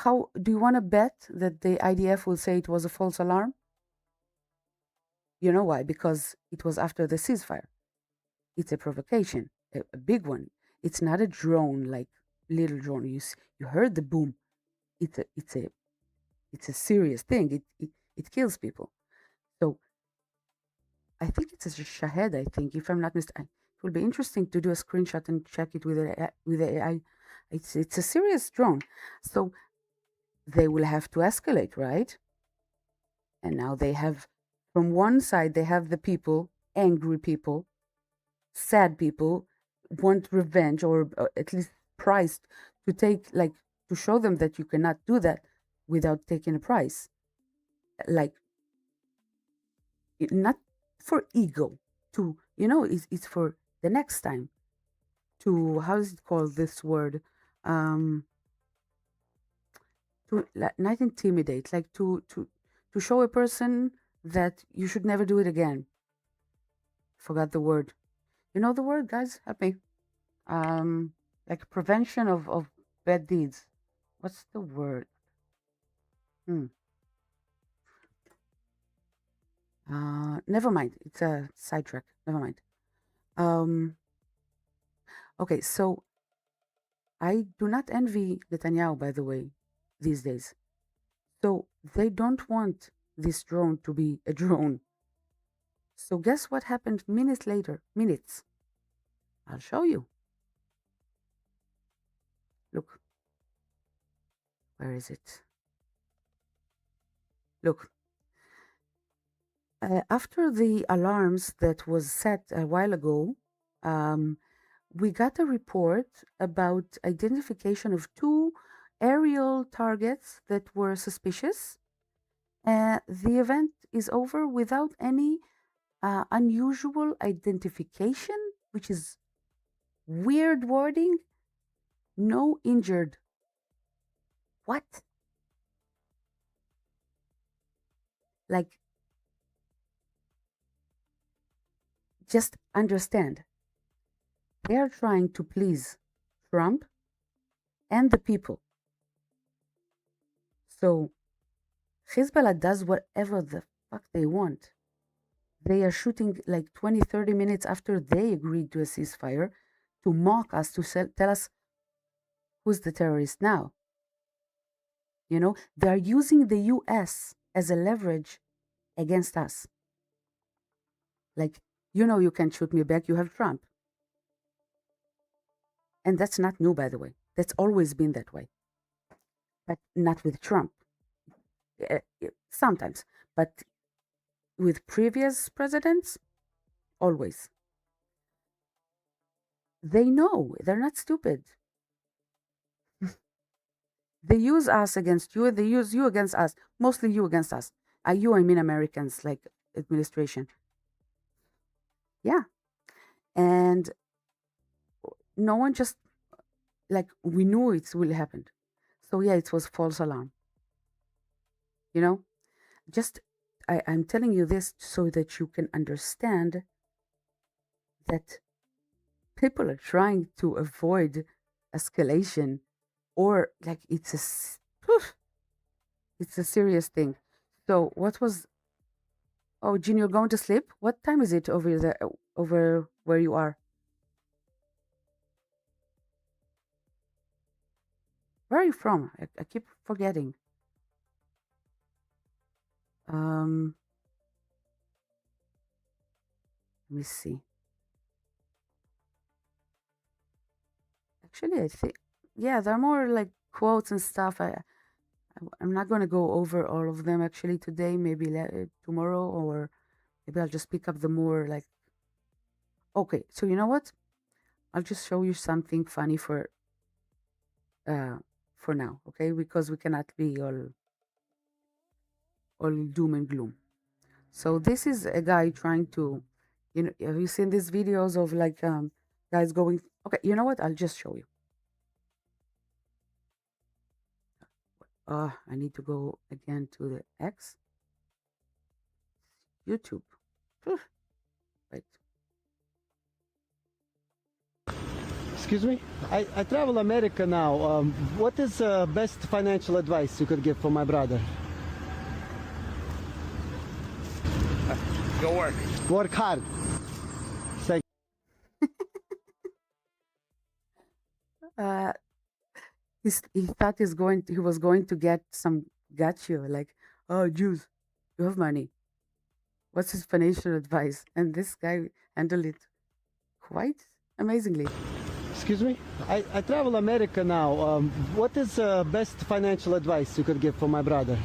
how do you want to bet that the IDF will say it was a false alarm? You know why? Because it was after the ceasefire. It's a provocation, a big one. It's not a drone, like little drone. You heard the boom. It's a serious thing. It kills people. So I think it's a shahed. I think, if I'm not mistaken, it will be interesting to do a screenshot and check it with the AI. It's a serious drone. So they will have to escalate, right? And now they have, from one side, they have the people, angry people, sad people, want revenge, or at least price to take, like, to show them that you cannot do that without taking a price. Like, not for ego, to, it's for the next time. To, how is it called, this word? To not intimidate, like to show a person that you should never do it again. Forgot the word. You know the word, guys? Help me. Like prevention of bad deeds. What's the word? Never mind. It's a sidetrack. Never mind. Okay, so I do not envy Netanyahu, by the way, these days. So they don't want this drone to be a drone. So guess what happened minutes later? Minutes. I'll show you. Look. Where is it? Look. After the alarms that was set a while ago, we got a report about identification of 2 aerial targets that were suspicious. The event is over without any unusual identification, which is weird wording. No injured. What? Like, just understand. They are trying to please Trump and the people. So Hezbollah does whatever the fuck they want. They are shooting like 20, 30 minutes after they agreed to a ceasefire to mock us, to tell us who's the terrorist now. They are using the US as a leverage against us. Like, you can shoot me back, you have Trump. And that's not new, by the way. That's always been that way. But not with Trump. Sometimes. But with previous presidents, always. They know. They're not stupid. They use us against you, and they use you against us. Mostly you against us. You, I mean Americans, like administration. Yeah. And no one just, like, we knew it will happen. So yeah, it was false alarm. You know? Just, I'm telling you this so that you can understand that people are trying to avoid escalation, or like it's a serious thing. So what was? Oh, Jean, you're going to sleep? What time is it over there, over where you are? Where are you from? I keep forgetting. Let me see. Actually, I think, yeah, there are more like quotes and stuff. I'm not going to go over all of them actually today. Maybe tomorrow, or maybe I'll just pick up the more like. Okay, so you know what? I'll just show you something funny for now, okay? Because we cannot be all doom and gloom. So this is a guy trying to, have you seen these videos of like guys going? Okay, you know what? I'll just show you. I need to go again to the X. YouTube. Wait. Excuse me? I travel America now. What is the best financial advice you could give for my brother? Go work. Work hard. Thank He thought he was going to get some gotcha, like, oh, Jews, you have money. What's his financial advice? And this guy handled it quite amazingly. Excuse me? I travel America now. What is the best financial advice you could give for my brother?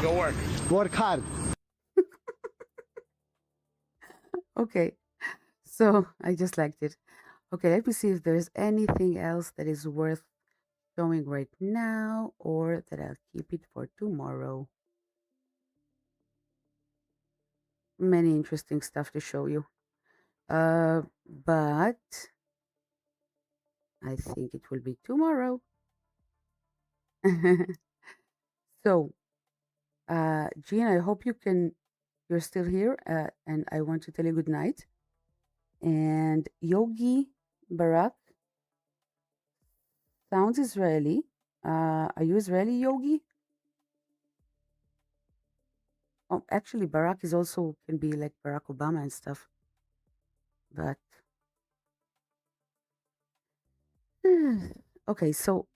Go work. Work hard. Okay, so I just liked it. Okay, let me see if there's anything else that is worth showing right now, or that I'll keep it for tomorrow. Many interesting stuff to show you. But I think it will be tomorrow. So, Jean, I hope you're still here, and I want to tell you good night. And Yogi Barak sounds Israeli. Are you Israeli, Yogi? Oh, actually, Barack is also can be like Barack Obama and stuff. But okay, so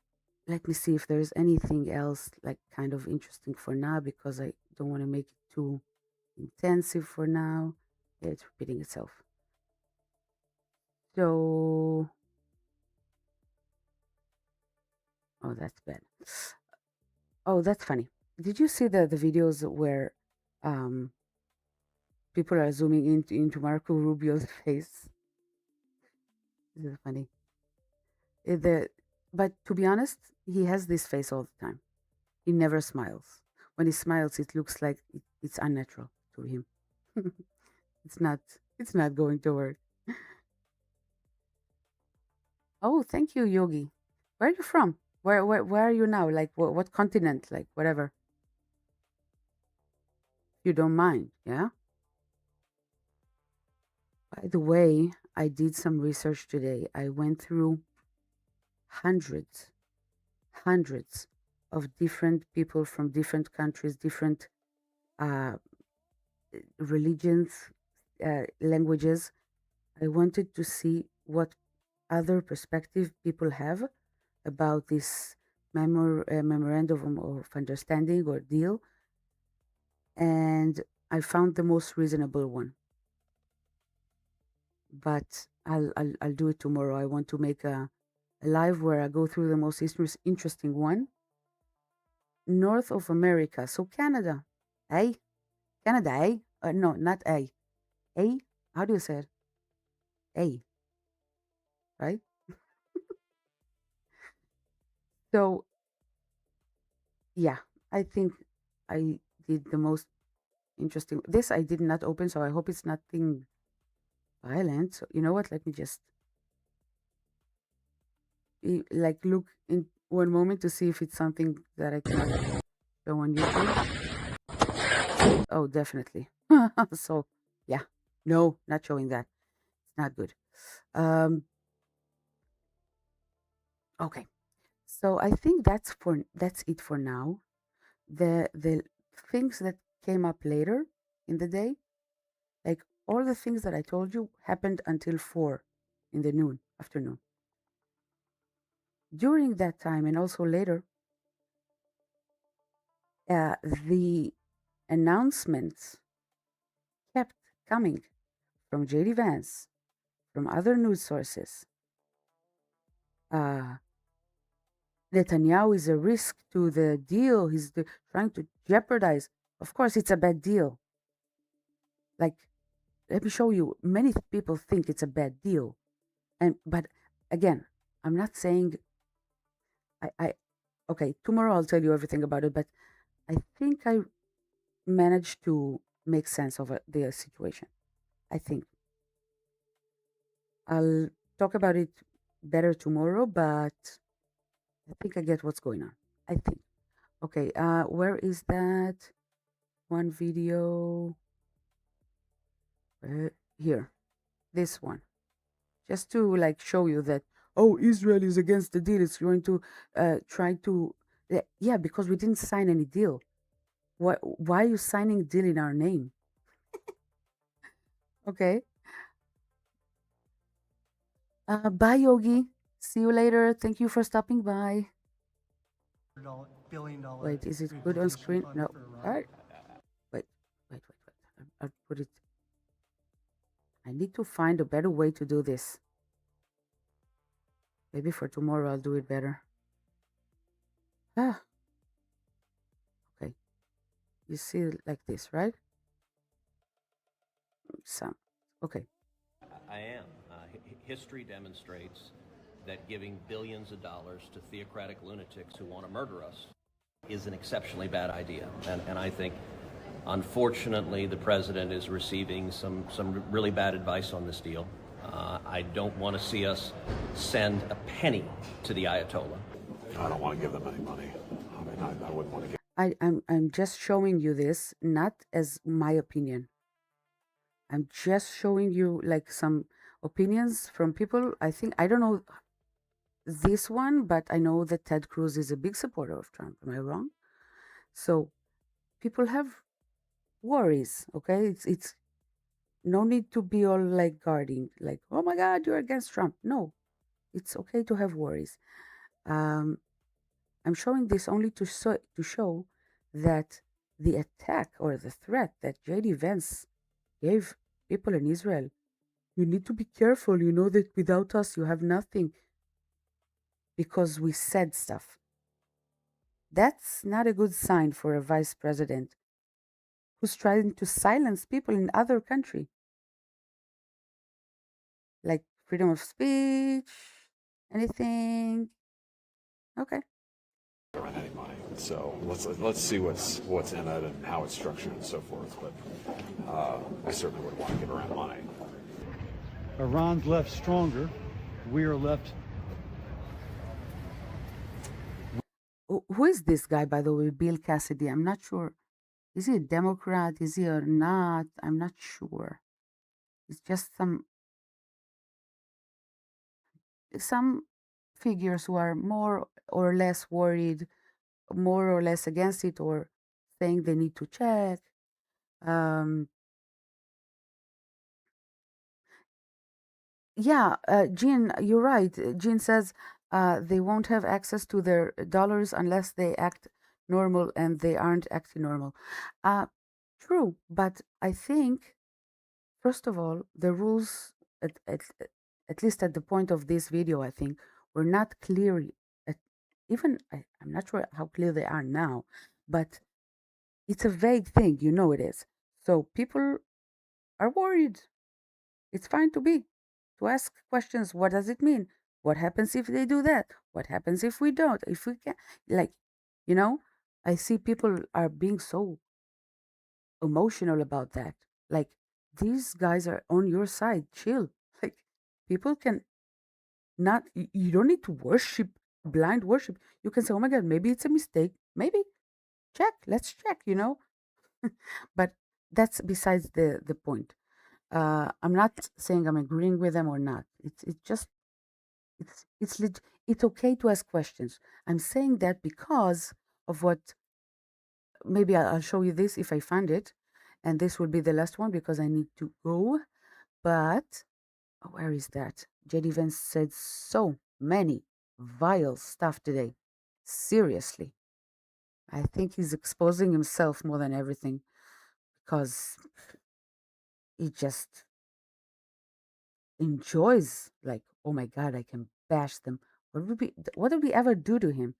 let me see if there's anything else like kind of interesting for now, because I don't want to make it too intensive for now. Yeah, it's repeating itself. So, oh, that's bad. Oh, that's funny. Did you see the videos where people are zooming into Marco Rubio's face? This is funny. But to be honest, he has this face all the time. He never smiles. When he smiles, it looks like it's unnatural to him. It's not going to work. Oh, thank you, Yogi. Where are you from? Where are you now? Like what continent? Like whatever. You don't mind, yeah? By the way, I did some research today. I went through hundreds of different people from different countries, different religions, languages. I wanted to see what other perspective people have about this memorandum of understanding or deal, and I found the most reasonable one. But I'll do it tomorrow. I want to make a live where I go through the most interesting one. North of America, so Canada, eh? Canada, eh? No, not A. How do you say it? A, right? So, yeah, I think I did the most interesting. This I did not open, so I hope it's nothing violent. So, you know what? Let me just like look in one moment to see if it's something that I cannot show on YouTube. Oh, definitely. So, yeah, no, not showing that. It's not good. Okay, so I think that's it for now. The things that came up later in the day, like all the things that I told you, happened until 4 in the afternoon. During that time and also later, the announcements kept coming from JD Vance, from other news sources. Netanyahu is a risk to the deal. He's trying to jeopardize. Of course, it's a bad deal. Like, let me show you. Many people think it's a bad deal, but again, I'm not saying. Okay. Tomorrow I'll tell you everything about it. But I think I managed to make sense of the situation. I think I'll talk about it better tomorrow, but I think I get what's going on. I think. Okay, where is that one video? Here, this one. Just to like show you that, oh, Israel is against the deal. It's going to try to, yeah, because we didn't sign any deal. Why are you signing deal in our name? Okay. Bye, Yogi. See you later. Thank you for stopping by. $billion. Wait, is it good on screen? No. All right. Wait. I'll put it. I need to find a better way to do this. Maybe for tomorrow I'll do it better. Okay. You see it like this, right? Okay. I am. History demonstrates that giving billions of dollars to theocratic lunatics who want to murder us is an exceptionally bad idea. And I think, unfortunately, the president is receiving some really bad advice on this deal. I don't want to see us send a penny to the Ayatollah. I don't want to give them any money. I mean, I wouldn't want to give. I'm just showing you this, not as my opinion. I'm just showing you like some opinions from people. I don't know this one, but I know that Ted Cruz is a big supporter of Trump. Am I wrong? So people have worries, okay? It's no need to be all like guarding, like, oh my God, you're against Trump. No, it's okay to have worries. I'm showing this only to show that the attack or the threat that JD Vance gave people in Israel, you need to be careful. You know that without us, you have nothing because we said stuff. That's not a good sign for a vice president who's trying to silence people in other country. Like freedom of speech, anything. Okay. Run any money. So let's see what's in it and how it's structured and so forth. But I certainly wouldn't want to give Iran money. Iran's left stronger. We are left. Who is this guy, by the way, Bill Cassidy? I'm not sure. Is he a Democrat? Is he or not? I'm not sure. It's just some figures who are more or less worried, more or less against it, or saying they need to check. Yeah, Jean, you're right. Jean says they won't have access to their dollars unless they act normal, and they aren't acting normal. True, but I think, first of all, the rules, at least at the point of this video, I think, were not clear. I'm not sure how clear they are now, but it's a vague thing, you know it is. So people are worried. It's fine to ask questions. What does it mean? What happens if they do that? What happens if we don't? If we can, like, you know, I see people are being so emotional about that. Like, these guys are on your side. Chill. Like, people can not, you don't need to worship, blind worship. You can say, oh my God, maybe it's a mistake. Maybe check, let's check, but that's besides the point. I'm not saying I'm agreeing with them or not. It's just it's okay to ask questions. I'm saying that because of what, maybe I'll show you this if I find it, and this will be the last one because I need to go. But where is that? JD Vance said so many vile stuff today. Seriously, I think he's exposing himself more than everything because he just enjoys, like, oh my God, I can bash them. What did we ever do to him?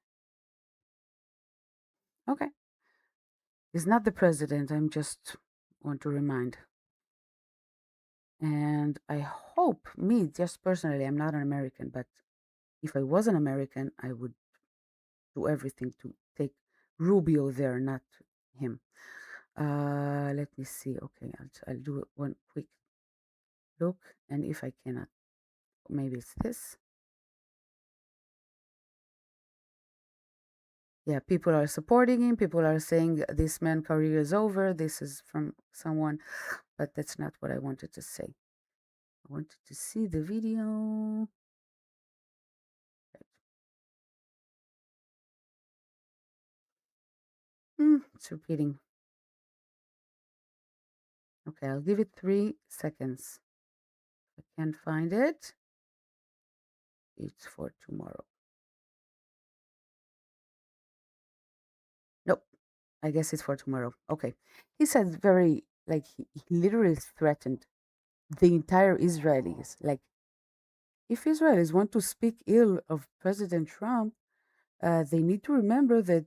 Okay. He's not the president. I'm just want to remind. And I hope, me, just personally, I'm not an American, but if I was an American, I would do everything to take Rubio there, not him. Let me see. Okay, I'll do one quick look, and if I cannot, maybe it's this. Yeah, people are supporting him. People are saying this man career is over. This is from someone, but that's not what I wanted to say. I wanted to see the video. It's repeating. Okay, I'll give it 3 seconds. If I can't find it, it's for tomorrow. Nope. I guess it's for tomorrow. Okay. He said very, like, he literally threatened the entire Israelis. Like, if Israelis want to speak ill of President Trump, they need to remember that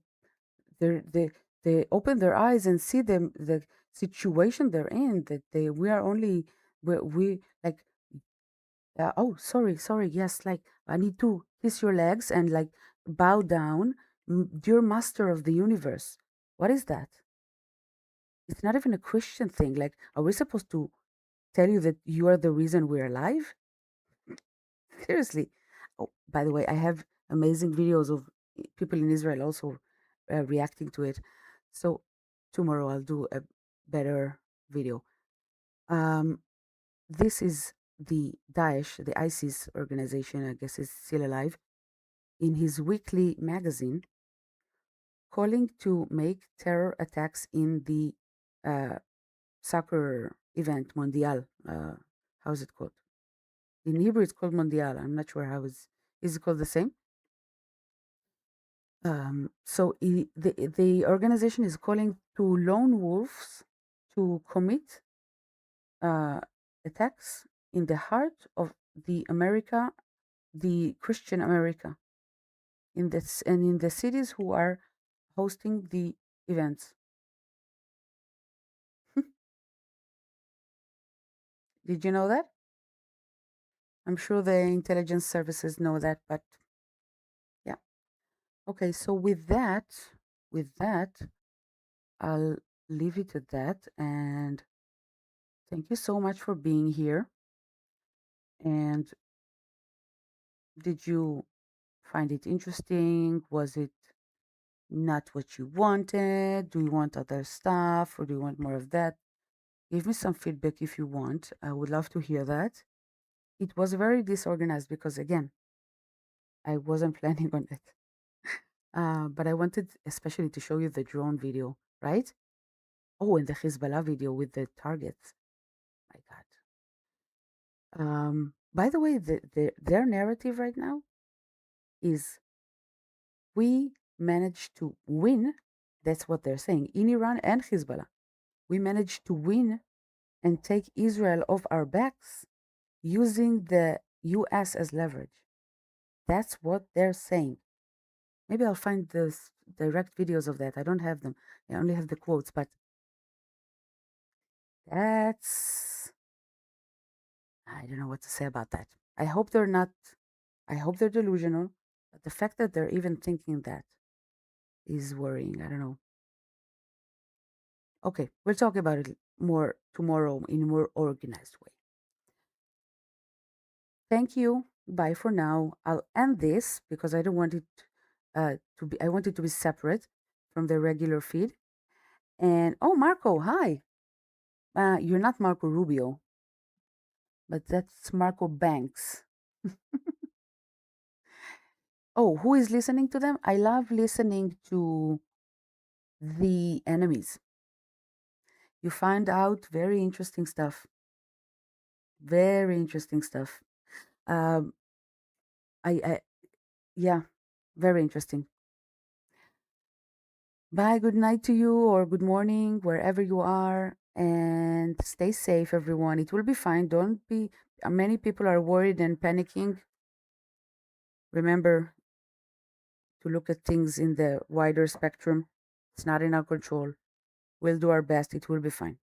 they open their eyes and see the situation they're in. That we are only we like. Oh, sorry. Yes, like I need to kiss your legs and like bow down, dear Master of the universe. What is that? It's not even a Christian thing. Like, are we supposed to tell you that you are the reason we're alive? Seriously. Oh, by the way, I have amazing videos of people in Israel also reacting to it. So tomorrow I'll do a better video. This is the Daesh, the ISIS organization, I guess is still alive, in his weekly magazine, calling to make terror attacks in the soccer event, Mondial. How's it called? In Hebrew, it's called Mondial. I'm not sure how is it called the same? So the organization is calling to lone wolves to commit attacks in the heart of the America, the Christian America, in this and in the cities who are hosting the events. Did you know that? I'm sure the intelligence services know that, but yeah. Okay, so with that, I'll leave it at that. And thank you so much for being here. And did you find it interesting? Was it not what you wanted? Do you want other stuff or do you want more of that? Give me some feedback if you want. I would love to hear that. It was very disorganized because, again, I wasn't planning on it. But I wanted especially to show you the drone video, right? Oh, and the Hezbollah video with the targets. My God. By the way, their narrative right now is we managed to win. That's what they're saying in Iran and Hezbollah. We managed to win and take Israel off our backs using the US as leverage. That's what they're saying. Maybe I'll find the direct videos of that. I don't have them. I only have the quotes, but that's I don't know what to say about that. I hope they're not, I hope they're delusional, but the fact that they're even thinking that is worrying. I don't know. Okay, we'll talk about it more tomorrow in a more organized way. Thank you. Bye for now. I'll end this because I don't want it to be. I want it to be separate from the regular feed. And oh, Marco, hi. You're not Marco Rubio, but that's Marco Banks. Oh, who is listening to them? I love listening to the enemies. You find out very interesting stuff. Very interesting stuff. Um, yeah, very interesting. Bye, good night to you, or good morning, wherever you are, and stay safe, everyone. It will be fine. Don't be, many people are worried and panicking. Remember to look at things in the wider spectrum. It's not in our control. We'll do our best. It will be fine.